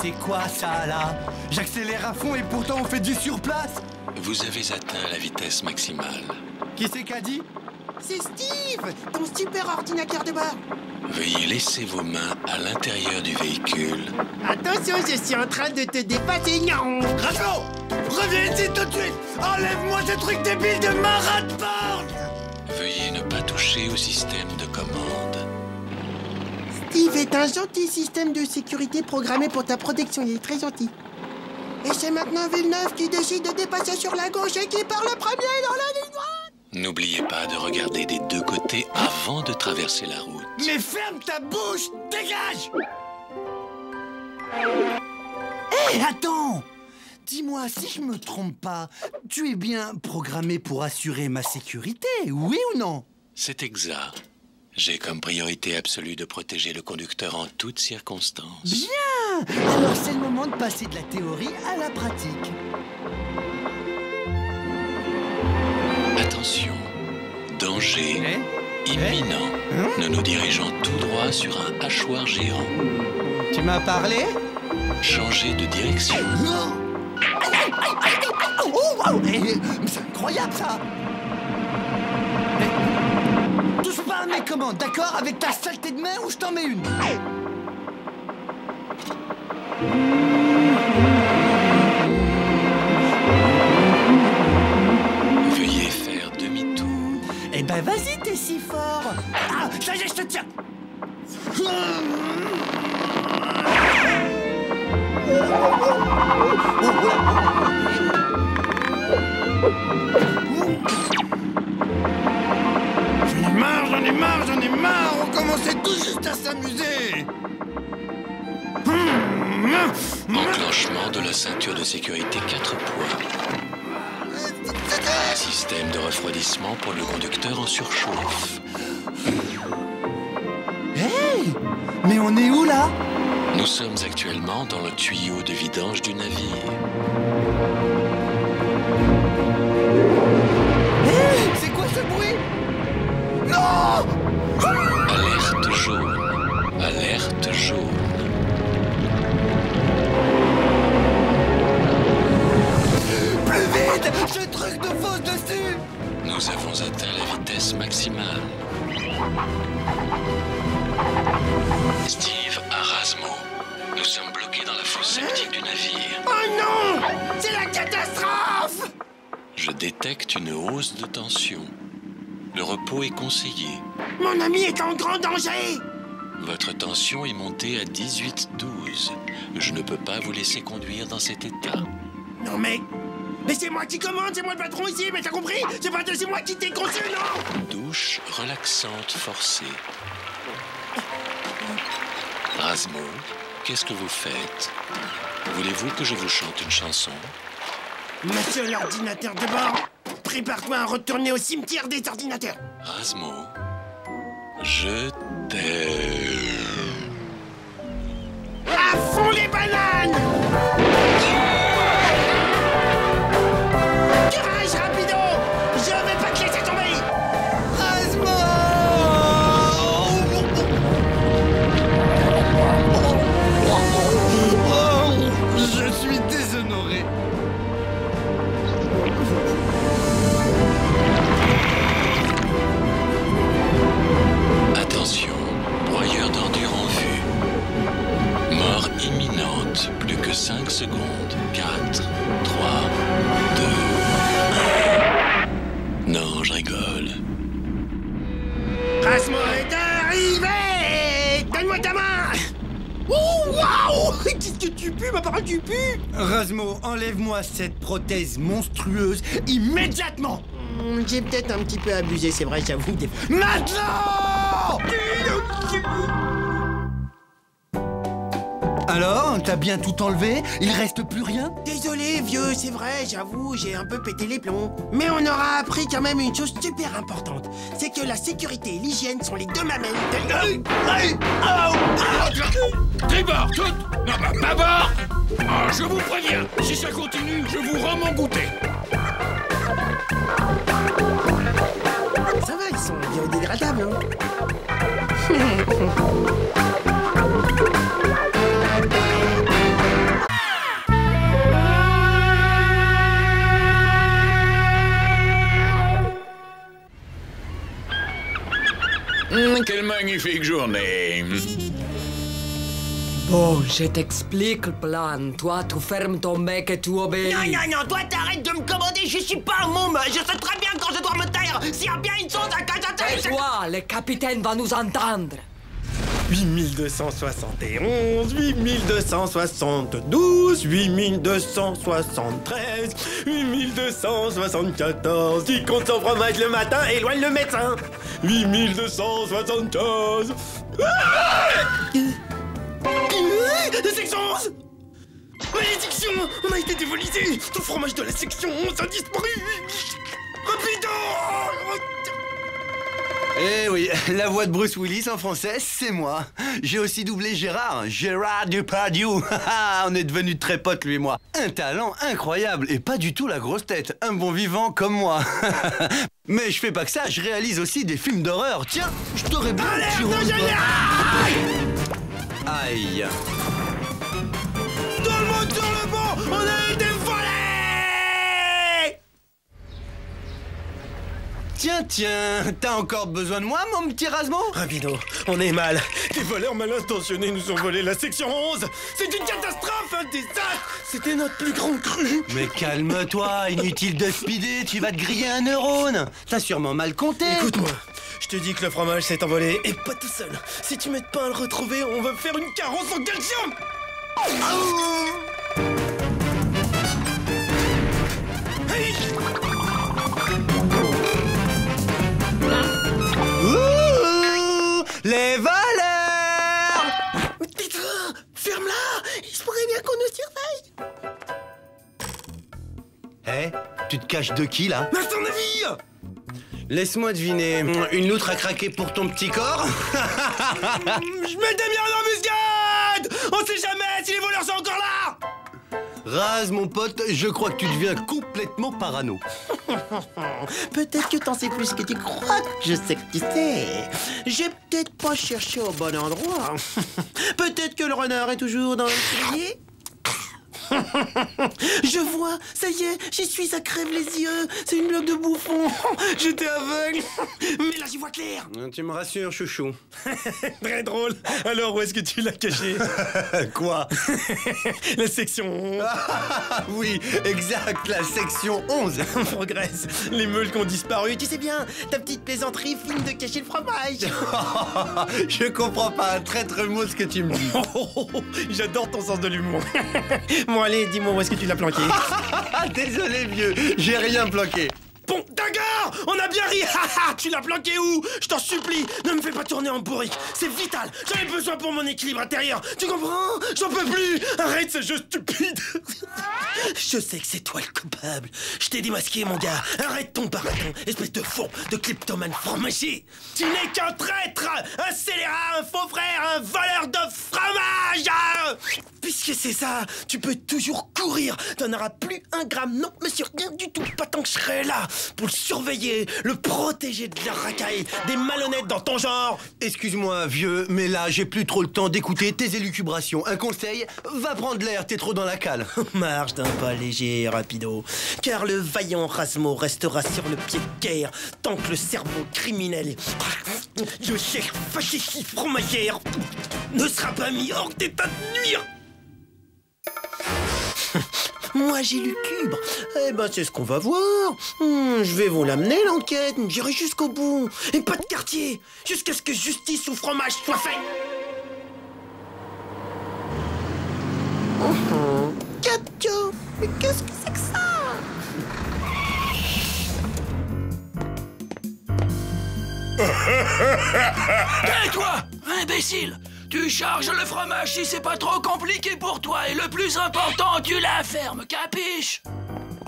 C'est quoi ça là? J'accélère à fond et pourtant on fait du surplace. Vous avez atteint la vitesse maximale. Qui c'est qu'a dit? C'est Steve, ton super ordinateur de bord. Veuillez laisser vos mains à l'intérieur du véhicule. Attention, je suis en train de te dépasser. Non. Rasmo, reviens ici tout de suite. Enlève-moi ce truc débile de marat de bord. Veuillez ne pas toucher au système de commande. Steve est un gentil système de sécurité programmé pour ta protection. Il est très gentil. Et c'est maintenant Villeneuve qui décide de dépasser sur la gauche et qui part le premier dans la ligne droite. N'oubliez pas de regarder des deux côtés avant de traverser la route. Mais ferme ta bouche, dégage. Hé, attends. Dis-moi, si je me trompe pas, tu es bien programmé pour assurer ma sécurité, oui ou non? C'est exact. J'ai comme priorité absolue de protéger le conducteur en toutes circonstances. Bien. Alors c'est le moment de passer de la théorie à la pratique. Attention, danger imminent. Nous nous dirigeons tout droit sur un hachoir géant. Tu m'as parlé? Changez de direction. C'est incroyable ça. Touche pas à mes commandes, d'accord? Avec ta saleté de main ou je t'en mets une. Veuillez faire demi-tour. Eh ben vas-y, t'es si fort. Ah, ça y est, je te tiens. J'en ai marre, on commençait tout juste à s'amuser. Enclenchement de la ceinture de sécurité 4 points. Système de refroidissement pour le conducteur en surchauffe. Hey! Mais on est où là? Nous sommes actuellement dans le tuyau de vidange du navire. Hey! C'est quoi ce bruit? Non! Alerte jaune. Alerte jaune. Plus vite! Ce truc de fausse dessus! Nous avons atteint la vitesse maximale. Steve à Rasmo. Nous sommes bloqués dans la fosse septique du navire. Oh non! C'est la catastrophe! Je détecte une hausse de tension. Le repos est conseillé. Mon ami est en grand danger! Votre tension est montée à 18-12. Je ne peux pas vous laisser conduire dans cet état. Non mais c'est moi qui commande, c'est moi le patron ici, mais t'as compris? C'est moi qui t'ai conçu, non? Douche relaxante forcée. Rasmo, qu'est-ce que vous faites? Voulez-vous que je vous chante une chanson? Monsieur l'ordinateur de bord, prépare-toi à retourner au cimetière des ordinateurs. Rasmo, je t'aime. bananes. Courage, rapido. Je vais pas te laisser tomber. Je suis déshonoré. Attention, broyeur d'ordures en vue. Mort imminente, plus que 5 secondes. 4, 3, 2, 1. Non, je rigole. Rasmo est arrivé. Donne-moi ta main. Oh, waouh. Qu'est-ce que tu pues, ma parole, tu pues. Rasmo, enlève-moi cette prothèse monstrueuse immédiatement. J'ai peut-être un petit peu abusé, c'est vrai, j'avoue. Maintenant! Alors, t'as bien tout enlevé? Il reste plus rien? Désolé, vieux, c'est vrai, j'avoue, j'ai un peu pété les plombs. Mais on aura appris quand même une chose super importante. C'est que la sécurité et l'hygiène sont les deux mamelles de... Tribord, toutes. Non, bah, bâbord. Ah, je vous préviens, si ça continue, je vous rends mon goûter. Ça va, ils sont biodégradables, hein. Quelle magnifique journée. Bon, je t'explique le plan. Toi, tu fermes ton bec et tu obéis. Non, non, non, toi t'arrêtes de me commander, je suis pas un môme. Je sais très bien quand je dois me taire. S'il y a bien une chose à cacher, Et toi, le capitaine va nous entendre. 8271, 8272, 8273, 8274. Qui compte son fromage le matin, éloigne le médecin. 8275. La section 11. Malédiction, on a été dévolisé. Tout le fromage de la section 11 a disparu. Rapido. Eh oui, la voix de Bruce Willis en français, c'est moi. J'ai aussi doublé Gérard Depardieu. On est devenus très potes, lui et moi. Un talent incroyable et pas du tout la grosse tête. Un bon vivant comme moi. Mais je fais pas que ça, je réalise aussi des films d'horreur. Tiens, je t'aurais bien... Aïe. Tout le monde sur le banc, on a été volés. Tiens, t'as encore besoin de moi, mon petit Rasmo? Rapido, on est mal. Des voleurs mal intentionnés nous ont volé la section 11. C'est une catastrophe, un désastre. C'était notre plus grande crue. Mais calme-toi, inutile de speeder, tu vas te griller un neurone. T'as sûrement mal compté. Écoute-moi, je te dis que le fromage s'est envolé, et pas tout seul. Si tu m'aides pas à le retrouver, on va faire une carence en calcium. Hey. Les voleurs! Putain, ferme-la. Il se pourrait bien qu'on nous surveille. Eh, tu te caches de qui, là? Mais à ton avis? Laisse-moi deviner. Une loutre a craqué pour ton petit corps? Je mets des bières en embuscade. On sait jamais si les voleurs sont encore là. Raz, mon pote, je crois que tu deviens complètement parano. Peut-être que t'en sais plus que tu crois. Je sais que tu sais. J'ai peut-être pas cherché au bon endroit. Peut-être que le renard est toujours dans le cellier. Je vois, ça y est, j'y suis, ça crève les yeux. C'est une blague de bouffon. J'étais aveugle. Mais là, j'y vois clair. Tu me rassures, chouchou. Très drôle. Alors, où est-ce que tu l'as caché? Quoi? La section 11. Oui, exact, la section 11. On progresse. Les meules qui ont disparu. Tu sais bien, ta petite plaisanterie fine de cacher le fromage. Je comprends pas un traître mot ce que tu me dis. J'adore ton sens de l'humour. Bon, allez, dis-moi où est-ce que tu l'as planqué? Désolé, vieux, j'ai rien planqué. Bon, d'accord, on a bien ri. Tu l'as planqué où? Je t'en supplie, ne me fais pas tourner en bourrique. C'est vital, j'en ai besoin pour mon équilibre intérieur. Tu comprends? J'en peux plus. Arrête ce jeu stupide. Je sais que c'est toi le coupable. Je t'ai démasqué, mon gars. Arrête ton baratin, espèce de fourbe, de kleptomane fromager. Tu n'es qu'un traître, un scélérat, un faux frère, un voleur de fromage. Puisque que c'est ça? Tu peux toujours courir. T'en auras plus un gramme. Non, monsieur, rien du tout. Pas tant que je serai là pour le surveiller, le protéger de la racaille, des malhonnêtes dans ton genre. Excuse-moi, vieux, mais là, j'ai plus trop le temps d'écouter tes élucubrations. Un conseil, va prendre l'air, t'es trop dans la cale. Marche d'un pas léger, rapido. Car le vaillant Rasmo restera sur le pied de guerre tant que le cerveau criminel, le chef fasciste fromager, ne sera pas mis hors d'état de nuire. Moi j'ai lucubre. Eh ben c'est ce qu'on va voir. Je vais vous l'amener l'enquête. J'irai jusqu'au bout. Et pas de quartier. Jusqu'à ce que justice ou fromage soit fait. Katja, mais qu'est-ce que c'est que ça? Tais-toi, imbécile! Tu charges le fromage si c'est pas trop compliqué pour toi et le plus important, tu la fermes, capiche?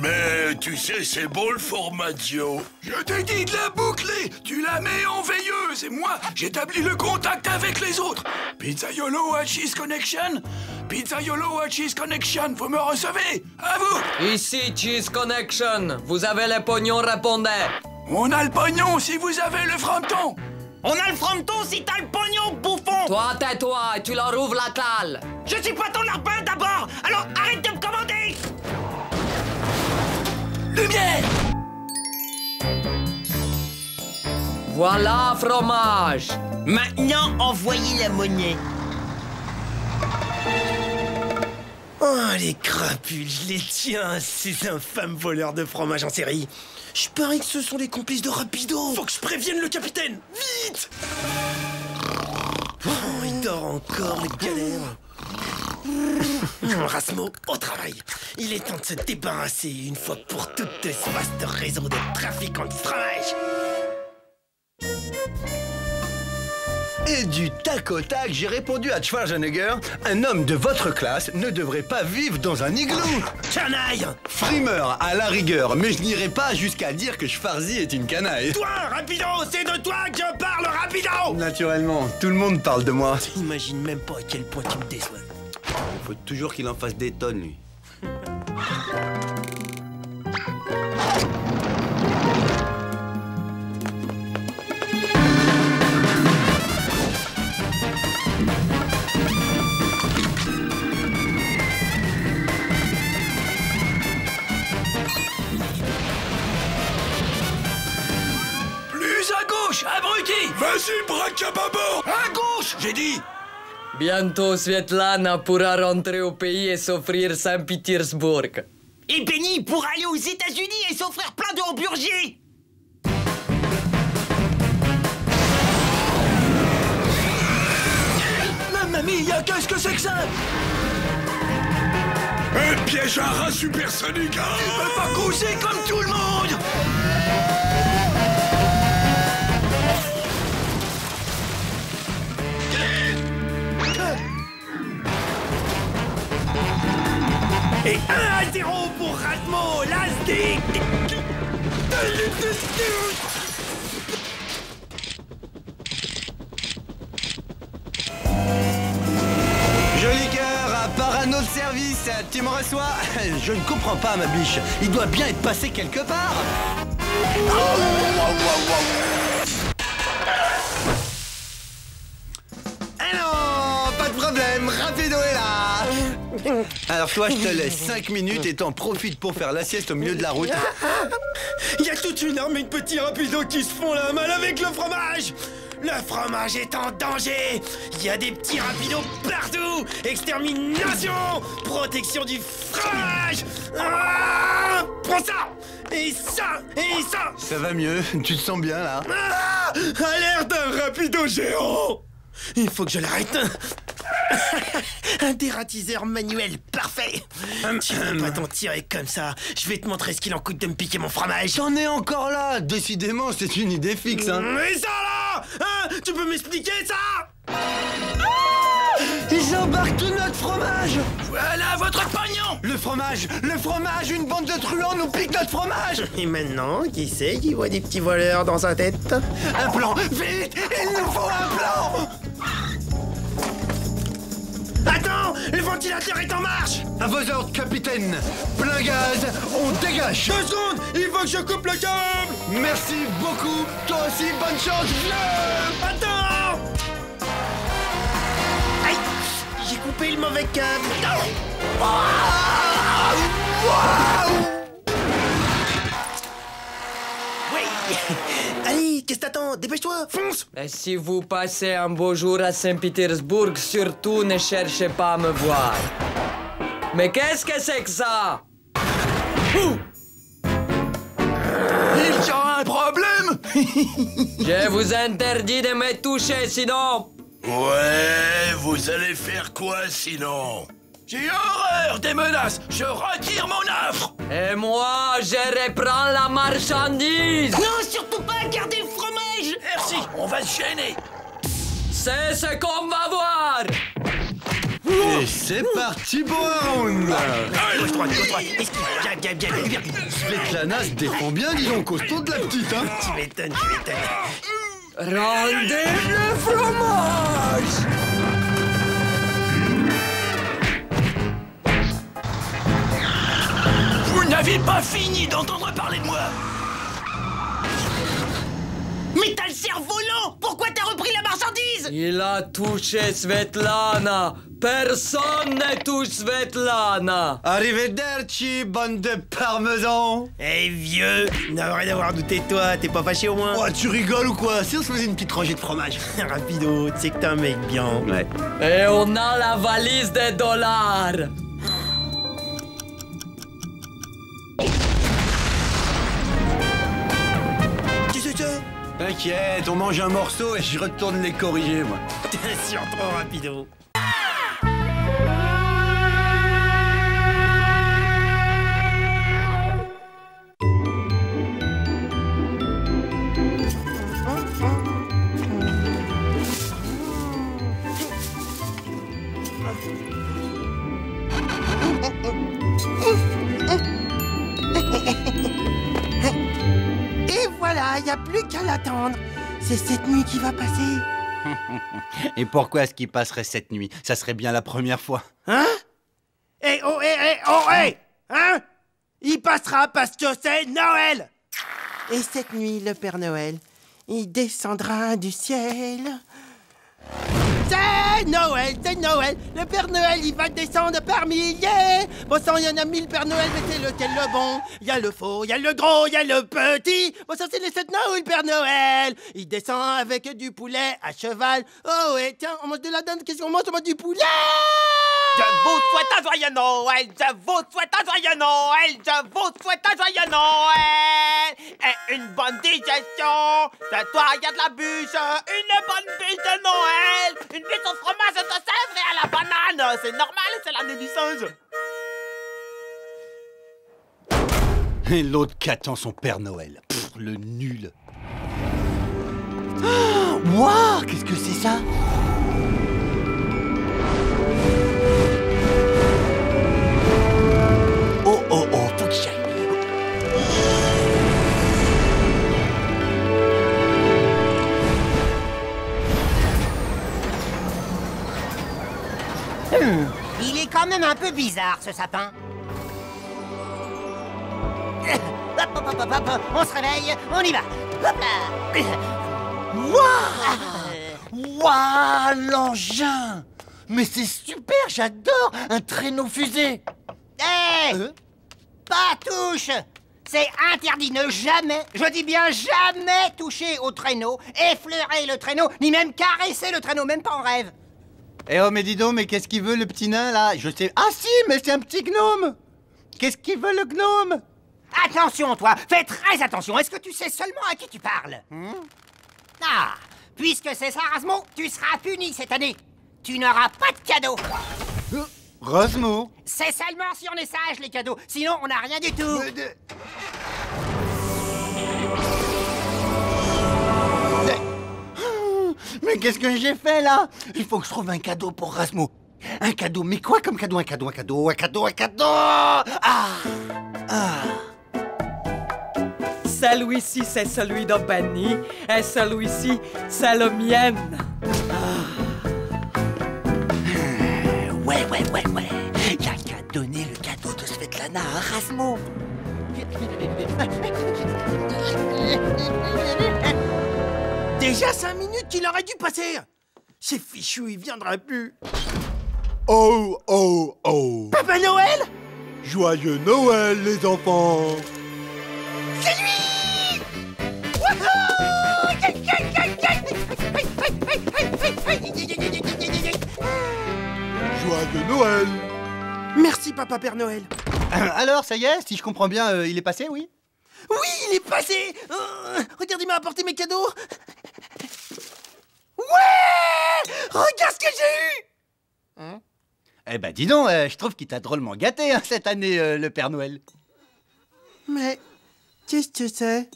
Mais tu sais, c'est bon le formaggio. Je t'ai dit de la boucler! Tu la mets en veilleuse et moi, j'établis le contact avec les autres. Pizzaiolo à Cheese Connection? Pizzaiolo à Cheese Connection, vous me recevez? À vous! Ici, Cheese Connection. Vous avez le pognon, répondez. On a le pognon si vous avez le fronton. On a le fronton si t'as le pognon, bouffon! Toi, tais-toi et tu leur ouvres la cale. Je suis pas ton larbin d'abord, alors arrête de me commander! Lumière! Voilà, fromage. Maintenant, envoyez la monnaie. Oh, les crapules, je les tiens, ces infâmes voleurs de fromage en série. Je parie que ce sont les complices de Rapido. Faut que je prévienne le capitaine. Vite! Oh, il dort encore, le galère. Rasmo, au travail. Il est temps de se débarrasser une fois pour toutes de ce vaste réseau de trafiquants de fromage. Et du tac au tac, j'ai répondu à Schwarzenegger, un homme de votre classe ne devrait pas vivre dans un igloo. Canaille! Frimeur, à la rigueur, mais je n'irai pas jusqu'à dire que Schwarzy est une canaille. Toi, Rapido, c'est de toi que je parle, Rapido! Naturellement, tout le monde parle de moi. T'imagines même pas à quel point tu me déçois. Il faut toujours qu'il en fasse des tonnes, lui. Abruti! Vas-y, braque à bâbord! À gauche, j'ai dit! Bientôt, Svetlana pourra rentrer au pays et s'offrir Saint-Pétersbourg. Et Benny pourra aller aux États-Unis et s'offrir plein de hamburgers! Mamma mia, qu'est-ce que c'est que ça? Un piège à rat supersonique! Tu peux pas coucher comme tout le monde! Et 1-0 pour Rasmo, l'Astic. Joli cœur, à part un autre service, tu me reçois? Je ne comprends pas, ma biche. Il doit bien être passé quelque part. Ah non, pas de problème, Rapido est là. Alors toi, je te laisse 5 minutes et t'en profites pour faire la sieste au milieu de la route. Il y a toute une armée de petits Rapidos qui se font la malle avec le fromage. Le fromage est en danger. Il y a des petits Rapidos partout. Extermination, protection du fromage. Ah, prends ça. Et ça, et ça. Ça va mieux, tu te sens bien là. Ah, alerte un Rapido géant. Il faut que je l'arrête. Un dératiseur manuel, parfait. Tu peux pas t'en tirer comme ça. Je vais te montrer ce qu'il en coûte de me piquer mon fromage. J'en ai encore là. Décidément, c'est une idée fixe, hein. Mais ça là, hein, tu peux m'expliquer ça? Ils embarquent tout notre fromage. Voilà votre pognon. Le fromage, une bande de truands nous pique notre fromage. Et maintenant, qui c'est qui voit des petits voleurs dans sa tête? Un plan, vite, il nous faut un plan. Attends, Le ventilateur est en marche! À vos ordres, capitaine. Plein gaz, on dégage. 2 secondes! Il faut que je coupe le câble! Merci beaucoup. Toi aussi, bonne chance, vieux. Attends! Aïe! J'ai coupé le mauvais câble. Oui! Allez, qu'est-ce que t'attends? Dépêche-toi, fonce! Et si vous passez un beau jour à Saint-Pétersbourg, surtout ne cherchez pas à me voir. Mais qu'est-ce que c'est que ça? Il y a un problème. Je vous interdis de me toucher, sinon... Ouais, vous allez faire quoi sinon? J'ai horreur des menaces. Je retire mon offre. Et moi, je reprends la marchandise. Non, surtout pas, gardez le fromage. Merci, on va se gêner. C'est ce qu'on va voir. Et c'est parti pour un round. Gauche-droite, gauche-droite. Esquive, bien. Svetlana se défend bien, dis donc, costaud de la petite, hein. Tu m'étonnes. Rendez le fromage. Vous n'avez pas fini d'entendre parler de moi. Mais t'as le cerf-volant. Pourquoi t'as repris la marchandise? Il a touché Svetlana. Personne ne touche Svetlana. Arrivederci, bande de parmesans. Eh vieux, n'arrête d'avoir douté de toi, t'es pas fâché au moins? Oh, tu rigoles ou quoi? Si on se faisait une petite rangée de fromage. Rapido, tu sais que t'es un mec bien. Ouais. Et on a la valise des dollars. Qu'est-ce que c'est? T'inquiète, on mange un morceau et je retourne les corriger, moi. T'es sûr trop rapido. Et voilà, y a plus qu'à l'attendre. C'est cette nuit qui va passer. Et pourquoi est-ce qu'il passerait cette nuit? Ça serait bien la première fois. Hein? Hein? Il passera parce que c'est Noël. Et cette nuit, le Père Noël, il descendra du ciel. C'est Noël, c'est Noël. Le Père Noël, il va descendre par milliers. Bon sang, il y en a 1000 Père Noël, mais c'est lequel le bon? Il y a le faux, il y a le gros, il y a le petit. Bon sang, c'est les 7 Noël, Père Noël. Il descend avec du poulet à cheval. Oh ouais, tiens, on mange de la dinde, qu'est-ce qu'on mange? On mange du poulet. Je vous souhaite un joyeux Noël, je vous souhaite un joyeux Noël, je vous souhaite un joyeux Noël et une bonne digestion. C'est toi, il y a de la bûche, une bonne bûche de Noël, une bûche au fromage de sèvres et à la banane. C'est normal, c'est l'année du singe. Et l'autre qui attend son Père Noël. Pff, le nul. Waouh, qu'est-ce que c'est ça? Oh, faut que j'y aille. Il est quand même un peu bizarre, ce sapin. Hop, on se réveille, on y va. Hop là. Waouh, l'engin! Mais c'est super, j'adore! Un traîneau fusée! Hé! Pas touche! C'est interdit, ne jamais, je dis bien jamais toucher au traîneau, effleurer le traîneau, ni même caresser le traîneau, même pas en rêve. Eh oh, mais dis donc, mais qu'est-ce qu'il veut le petit nain là? Je sais. Ah si, mais c'est un petit gnome! Qu'est-ce qu'il veut le gnome? Attention, toi, fais très attention, est-ce que tu sais seulement à qui tu parles? Ah, puisque c'est ça, Rasmo, tu seras puni cette année. Tu n'auras pas de cadeau. Rasmo! C'est seulement si on est sage, les cadeaux. Sinon, on n'a rien du tout. Mais qu'est-ce que j'ai fait, là? Il faut que je trouve un cadeau pour Rasmo. Un cadeau, mais quoi comme cadeau? Un cadeau. Celui-ci, c'est celui de Benny. Et celui-ci, c'est le mien. Ouais. Y'a qu'à donner le cadeau de Svetlana à Razmo. Déjà 5 minutes qu'il aurait dû passer. C'est fichu, il viendra plus. Oh, oh, oh. Papa Noël? Joyeux Noël, les enfants. C'est lui! Joyeux Noël. Merci, Papa Père Noël. Alors, ça y est, si je comprends bien, il est passé, oui? Oui, il est passé. Regarde, il m'a apporté mes cadeaux. Ouais! Regarde ce que j'ai eu! Eh ben, dis donc, je trouve qu'il t'a drôlement gâté, hein, cette année, le Père Noël. Mais qu'est-ce que c'est?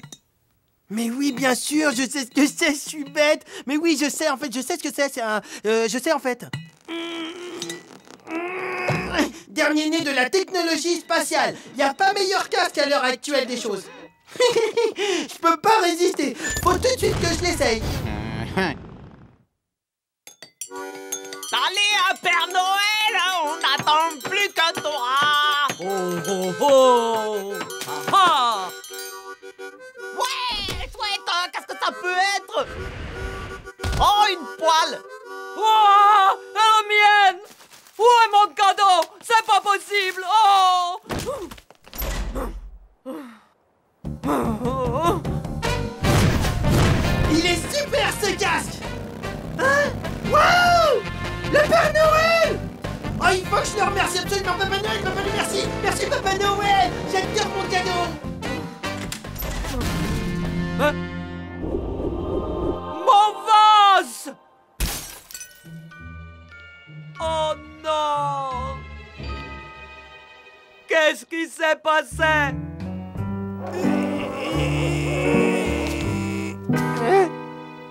Mais oui, bien sûr, je sais ce que c'est, je suis bête. Mais oui, je sais, en fait, je sais ce que c'est un... je sais, en fait. Dernier né de la technologie spatiale. Y a pas meilleur casque à l'heure actuelle des choses. Je peux pas résister. Faut tout de suite que je l'essaye. Allez, un Père Noël, on n'attend plus que toi. Oh, oh, oh. Ah. Ouais, chouette, qu'est-ce que ça peut être? Oh, une poêle. Oh, la mienne. Où est mon cadeau? C'est pas possible. Oh. Il est super ce casque. Hein? Waouh! Le Père Noël! Oh, il faut que je le remercie absolument, Papa Noël, Papa Noël, merci! Merci, Papa Noël! J'adore mon cadeau! Hein? Mon vase! Oh non! Qu'est-ce qui s'est passé?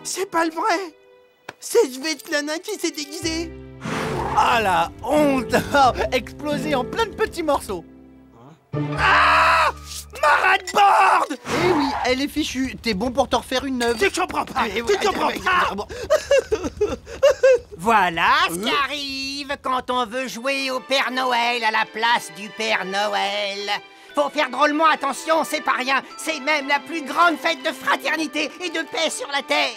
C'est pas le vrai! C'est Svetlana qui s'est déguisée! Ah la honte! Explosé en plein de petits morceaux. Ah! Ma rate-board! Eh oui, elle est fichue. T'es bon pour te refaire une neuve. Tu comprends pas! Tu comprends pas! Voilà ce qui arrive quand on veut jouer au Père Noël à la place du Père Noël. Faut faire drôlement attention, c'est pas rien. C'est même la plus grande fête de fraternité et de paix sur la Terre.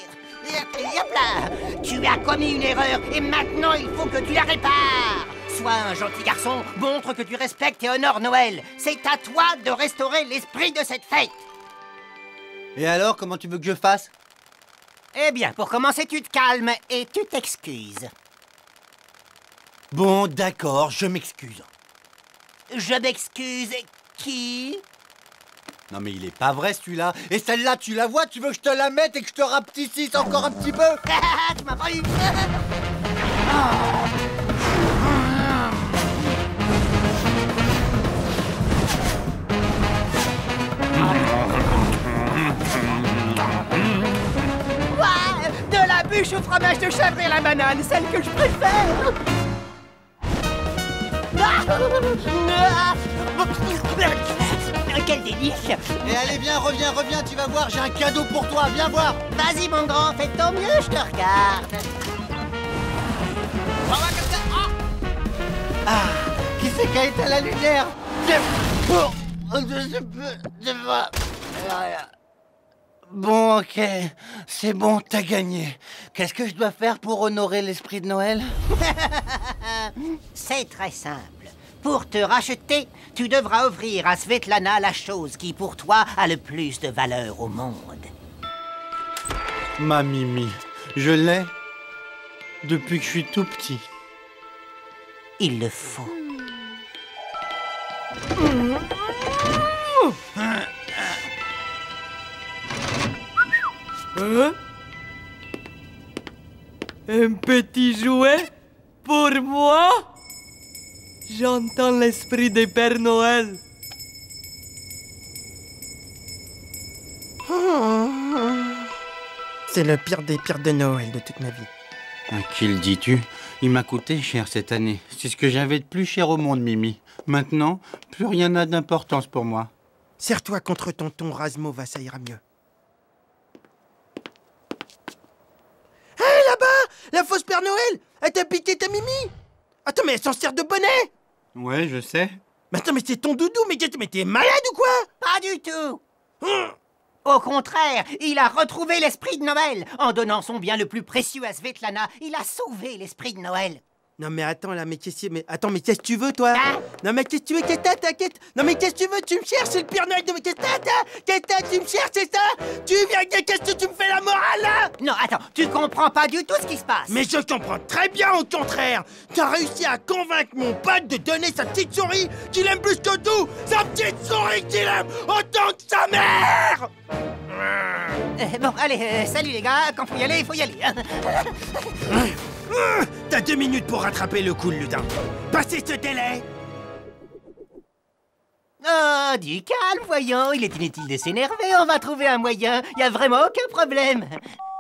Et hop là! Tu as commis une erreur et maintenant il faut que tu la répares. Sois un gentil garçon, montre que tu respectes et honores Noël. C'est à toi de restaurer l'esprit de cette fête. Et alors, comment tu veux que je fasse? Eh bien, pour commencer, tu te calmes et tu t'excuses. Bon, d'accord, je m'excuse. Je m'excuse. Qui? Non mais il est pas vrai celui-là. Et celle-là, tu la vois? Tu veux que je te la mette et que je te rapetississe encore un petit peu? Tu m'as pas eu. Ouais, de la bûche au fromage de chèvre et à la banane, celle que je préfère. Quel délice! Et allez, viens, reviens, tu vas voir, j'ai un cadeau pour toi, viens voir! Vas-y, mon grand, fais tant mieux, je te regarde. Ah, qui c'est qui a éteint la lumière? Bon, ok, c'est bon, t'as gagné. Qu'est-ce que je dois faire pour honorer l'esprit de Noël? C'est très simple. Pour te racheter, tu devras offrir à Svetlana la chose qui, pour toi, a le plus de valeur au monde. Ma Mimi, je l'ai depuis que je suis tout petit. Il le faut. Hein? Un petit jouet pour moi? J'entends l'esprit des Pères Noël. C'est le pire des pires de Noël de toute ma vie. À qui le dis-tu? Il m'a coûté cher cette année. C'est ce que j'avais de plus cher au monde, Mimi. Maintenant, plus rien n'a d'importance pour moi. Serre-toi contre tonton Razmo, ça ira mieux. Hé, là-bas! La fausse Père Noël! Elle t'a piqué ta Mimi! Attends, mais elle s'en sert de bonnet. Ouais, je sais. Mais attends, mais c'est ton doudou, mais t'es malade ou quoi? Pas du tout. Au contraire, il a retrouvé l'esprit de Noël. En donnant son bien le plus précieux à Svetlana, il a sauvé l'esprit de Noël. Non mais attends là, mais qu'est-ce que tu veux toi? Non mais qu'est-ce que tu veux? Non mais qu'est-ce que tu veux? Tu me cherches, c'est le Père Noël de... Qu'est-ce que tu me cherches, c'est ça? Tu viens, qu'est-ce que tu me fais la morale là? Non, attends, tu comprends pas du tout ce qui se passe. Mais je comprends très bien au contraire. T'as réussi à convaincre mon pote de donner sa petite souris qu'il aime plus que tout. Sa petite souris qu'il aime autant que sa mère. Bon, allez, salut les gars, quand faut y aller, il faut y aller. T'as 2 minutes pour rattraper le coup, le lutin. Passez ce délai. Oh, du calme, voyons, il est inutile de s'énerver, on va trouver un moyen, y a vraiment aucun problème.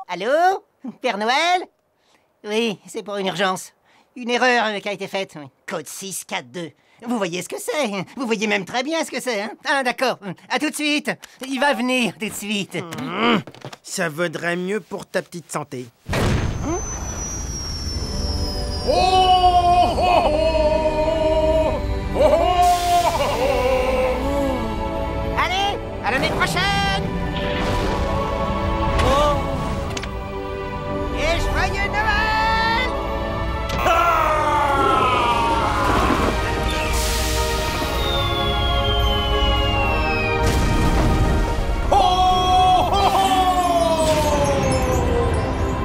Allô? Père Noël? Oui, c'est pour une urgence. Une erreur qui a été faite. Code 642. Vous voyez ce que c'est? Vous voyez même très bien ce que c'est, hein? Ah, d'accord. À tout de suite. Il va venir tout de suite. Ça vaudrait mieux pour ta petite santé. Oh, oh, oh, oh, oh. Allez, à l'année prochaine. Et joyeux Noël!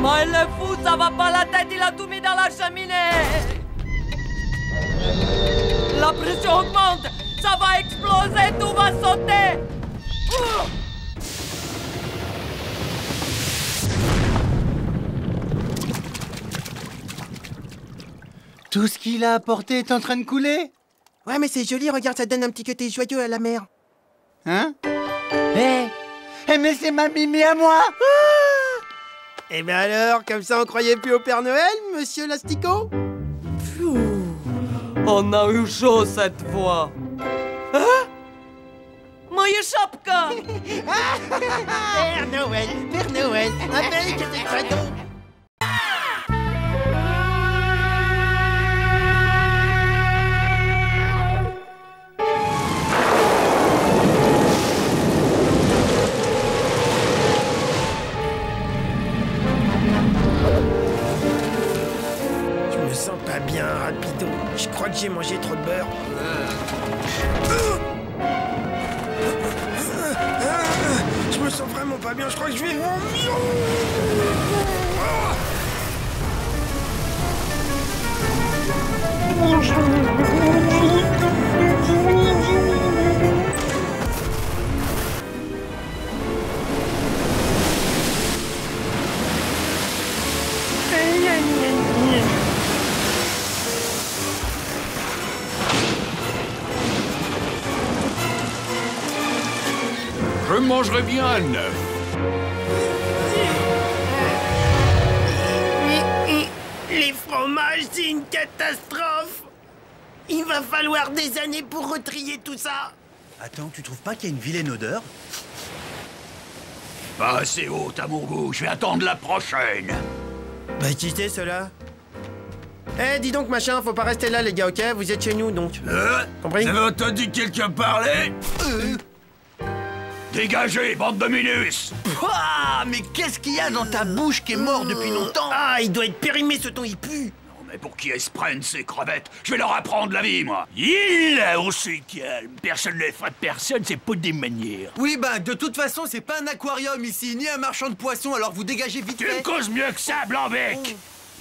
Mais le fou, ça va pas la tête, il a tout mis dans la cheminée. La pression augmente, ça va exploser, tout va sauter. Tout ce qu'il a apporté est en train de couler? Ouais, mais c'est joli, regarde, ça donne un petit côté joyeux à la mer. Hein? Mais c'est ma Mimi à moi! Eh ben alors, comme ça on croyait plus au Père Noël, monsieur l'asticot? On a eu chaud cette fois. Hein? Moje szapka! Père Noël, avec des cadeaux. Je me sens pas bien, rapido. Je crois que j'ai mangé trop de beurre. Je me sens vraiment pas bien, je crois que je vais vomir. Je mangerai bien à 9. Les fromages, c'est une catastrophe. Il va falloir des années pour retrier tout ça. Attends, tu trouves pas qu'il y a une vilaine odeur? Pas assez haute à mon goût, je vais attendre la prochaine. Bah qui c'est cela? Eh, dis donc machin, faut pas rester là les gars, ok? Vous êtes chez nous donc. Compris? Vous avez entendu quelqu'un parler? Dégagez, bande de minus! Pouah, mais qu'est-ce qu'il y a dans ta bouche qui est mort depuis longtemps? Ah, il doit être périmé ce ton, il pue. Non mais pour qui elles se prennent ces crevettes? Je vais leur apprendre la vie, moi! On se calme. Personne ne frappe personne, c'est pas des manières. Oui, bah, de toute façon, c'est pas un aquarium ici, ni un marchand de poissons, alors vous dégagez vite Tu me fait. causes mieux que ça, Blanc-Bec!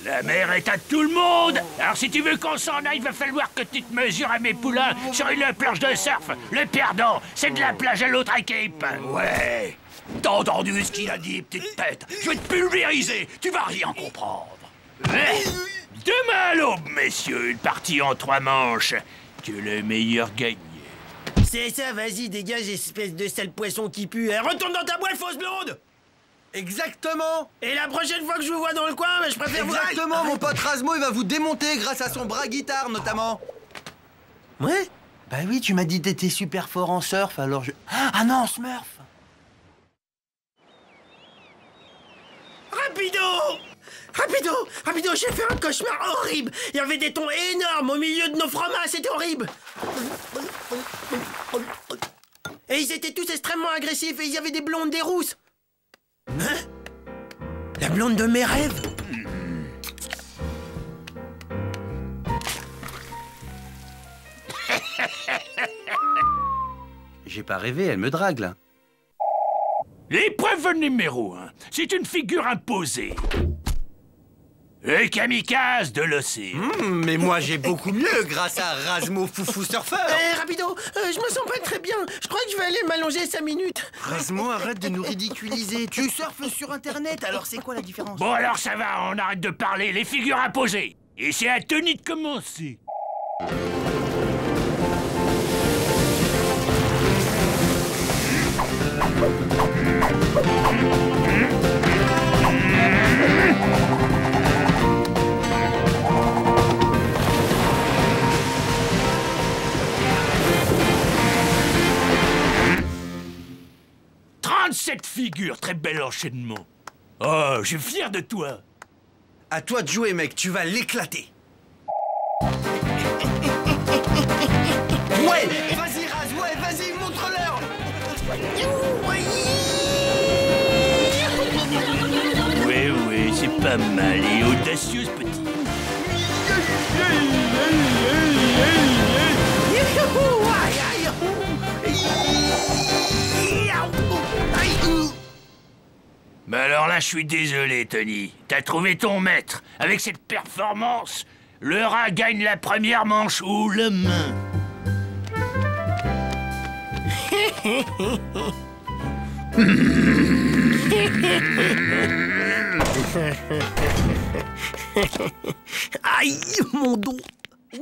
La mer est à tout le monde! Alors si tu veux qu'on s'en aille, il va falloir que tu te mesures à mes poulains sur une planche de surf. Le perdant, c'est de la plage à l'autre équipe. Ouais! T'as entendu ce qu'il a dit, petite tête? Je vais te pulvériser, tu vas rien comprendre! Demain à l'aube, messieurs, une partie en 3 manches. Que le meilleur gagne. C'est ça, vas-y, dégage, espèce de sale poisson qui pue. Eh, retourne dans ta boîte, fausse blonde! Exactement! Et la prochaine fois que je vous vois dans le coin, je préfère vous... Exactement, mon pote Razmo, il va vous démonter grâce à son bras guitare, notamment. Ouais? Bah oui, tu m'as dit que t'étais super fort en surf, alors je... Ah non, Smurf! Rapido, j'ai fait un cauchemar horrible. Il y avait des thons énormes au milieu de nos fromages, c'était horrible. Et ils étaient tous extrêmement agressifs et il y avait des blondes, des rousses. Hein? La blonde de mes rêves. J'ai pas rêvé, elle me drague, là. L'épreuve numéro 1, c'est une figure imposée. Le kamikaze de l'océan. Mais moi, j'ai beaucoup mieux grâce à Razmo Foufou Surfer. Rapido, je me sens pas très bien. Je crois que je vais aller m'allonger 5 minutes. Razmo, arrête de nous ridiculiser. Tu surfes sur Internet, alors c'est quoi la différence? Bon, alors ça va, on arrête de parler, les figures imposées. Et c'est à Tony de commencer. Cette figure, très bel enchaînement. Oh, je suis fier de toi. À toi de jouer, mec, tu vas l'éclater. Ouais, vas-y, Raz, ouais, vas-y, montre-leur. Oui, c'est pas mal et audacieuse, petit. Mais alors là, je suis désolé, Tony. T'as trouvé ton maître. Avec cette performance, le rat gagne la première manche haut la main. Aïe, mon dos.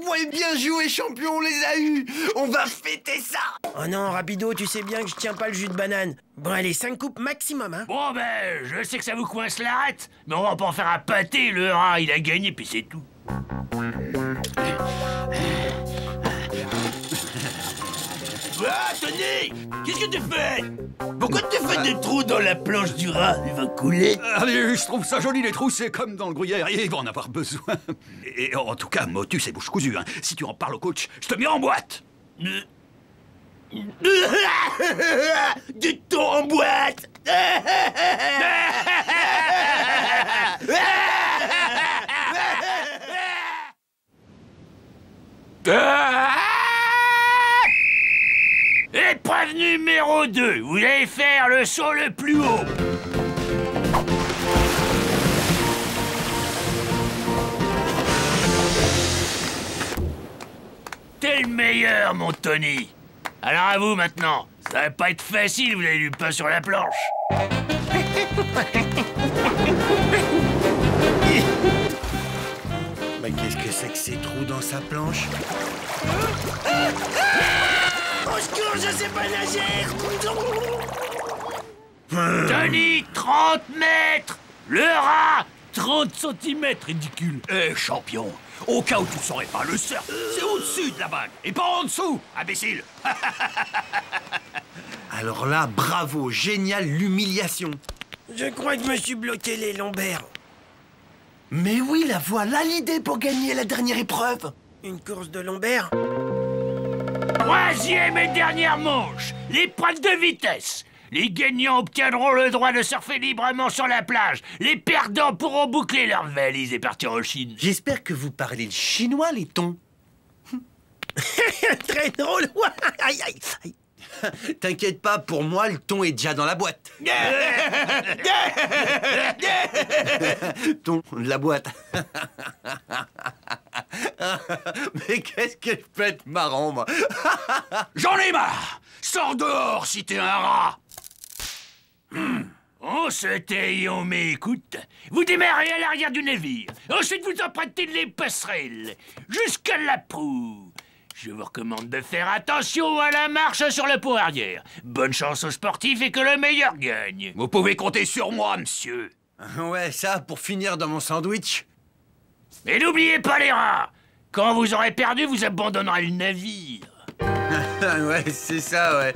Ouais, bien joué, champion, on les a eus. On va fêter ça. Oh non, Rapido, tu sais bien que je tiens pas le jus de banane. Bon, allez, 5 coupes maximum, hein. Bon, ben, je sais que ça vous coince la rate, mais on va pas en faire un pâté, le rat, il a gagné, puis c'est tout. Ah, Tony! Qu'est-ce que tu fais? Pourquoi tu fais des trous dans la planche du rat? Il va couler. Allez, je trouve ça joli, les trous, c'est comme dans le gruyère, et il va en avoir besoin. Et en tout cas, Motus, c'est bouche cousue, hein. Si tu en parles au coach, je te mets en boîte. Du thon en boîte. Épreuve numéro 2. Vous allez faire le saut le plus haut. T'es le meilleur, mon Tony. Alors à vous maintenant. Ça va pas être facile, vous avez du pain sur la planche. Mais qu'est-ce que c'est que ces trous dans sa planche? Au secours, je sais pas nager. Tony, 30 mètres. Le rat, 30 centimètres, ridicule. Champion, au cas où tu ne saurais pas, le surf, c'est au-dessus de la bague, et pas en dessous, imbécile. Alors là, bravo, génial, l'humiliation. Je crois que je me suis bloqué les lombaires. Mais oui, la voilà l'idée pour gagner la dernière épreuve. Une course de lombaires? Troisième et dernière manche, l'épreuve de vitesse. Les gagnants obtiendront le droit de surfer librement sur la plage. Les perdants pourront boucler leurs valises et partir en Chine. J'espère que vous parlez le chinois, les thons. Très drôle. Aïe, aïe, aïe. T'inquiète pas, pour moi, le thon est déjà dans la boîte. Thon, de la boîte. Mais qu'est-ce que je peux être marrant, moi. J'en ai marre. Sors dehors si t'es un rat. On se tait et on m'écoute. Vous démarrez à l'arrière du navire. Ensuite, vous empruntez les passerelles jusqu'à la proue. Je vous recommande de faire attention à la marche sur le pont arrière. Bonne chance aux sportifs et que le meilleur gagne. Vous pouvez compter sur moi, monsieur. Ouais, ça, pour finir dans mon sandwich. Mais n'oubliez pas les rats. Quand vous aurez perdu, vous abandonnerez le navire. Ouais, c'est ça, ouais.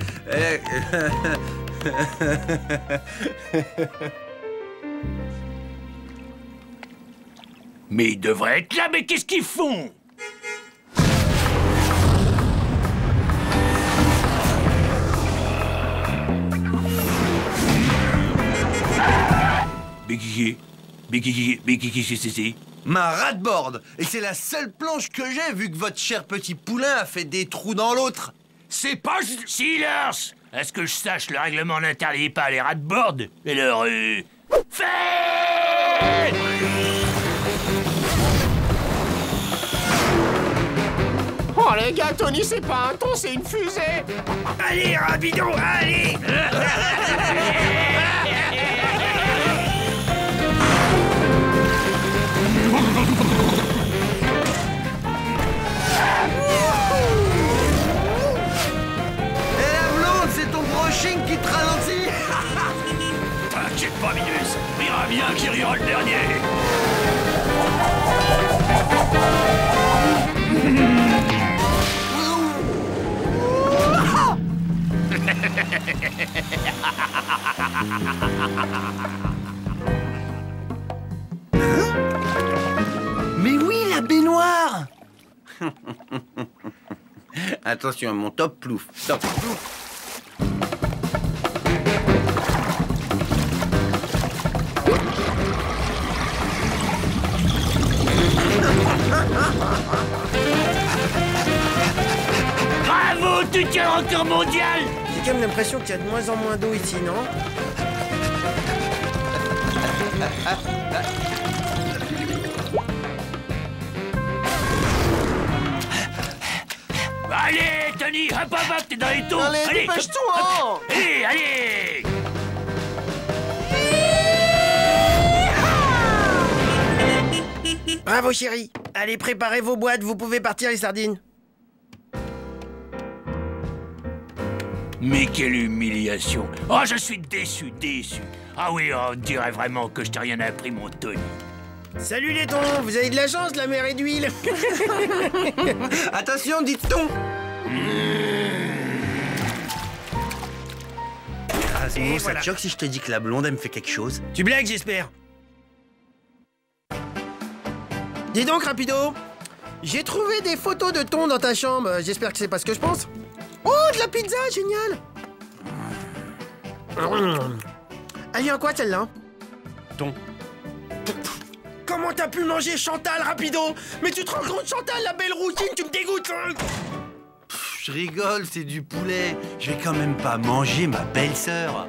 Mais ils devraient être là, mais qu'est-ce qu'ils font? Mais qui c'est? Ma rat-board. Et c'est la seule planche que j'ai, vu que votre cher petit poulain a fait des trous dans l'autre. C'est pas... Silence! Est-ce que je sache, le règlement n'interdit pas les rat-boards et leur... Faites! Oh les gars, Tony, c'est pas un ton, c'est une fusée. Allez, rapido, allez! Et la blonde, c'est ton brushing qui te ralentit. T'inquiète pas, Minus. Rira bien qui rira le dernier. Mais oui, la baignoire. Attention à mon top plouf. Top plouf. Bravo, tu tiens un record mondial! J'ai quand même l'impression qu'il y a de moins en moins d'eau ici, non? Allez, Tony, hop, hop, hop, t'es dans les taux! Allez, dépêche-toi! Allez, allez! Bravo, chérie. Allez, préparez vos boîtes, vous pouvez partir, les sardines. Mais quelle humiliation! Oh, je suis déçu, déçu! Ah oui, on dirait vraiment que je t'ai rien appris, mon Tony. Salut les thons, vous avez de la chance, la mer est d'huile. Attention, dites thon. Ah, c'est bon, ça te choque si je te dis que la blonde, elle me fait quelque chose? Tu blagues, j'espère. Dis donc, Rapido, j'ai trouvé des photos de thon dans ta chambre. J'espère que c'est pas ce que je pense. Oh, de la pizza, génial. Elle vient quoi, celle-là? Thon. Comment t'as pu manger Chantal, Rapido? Mais tu te rends compte, Chantal, la belle routine, tu me dégoûtes. Je rigole, c'est du poulet. Je vais quand même pas manger ma belle-sœur.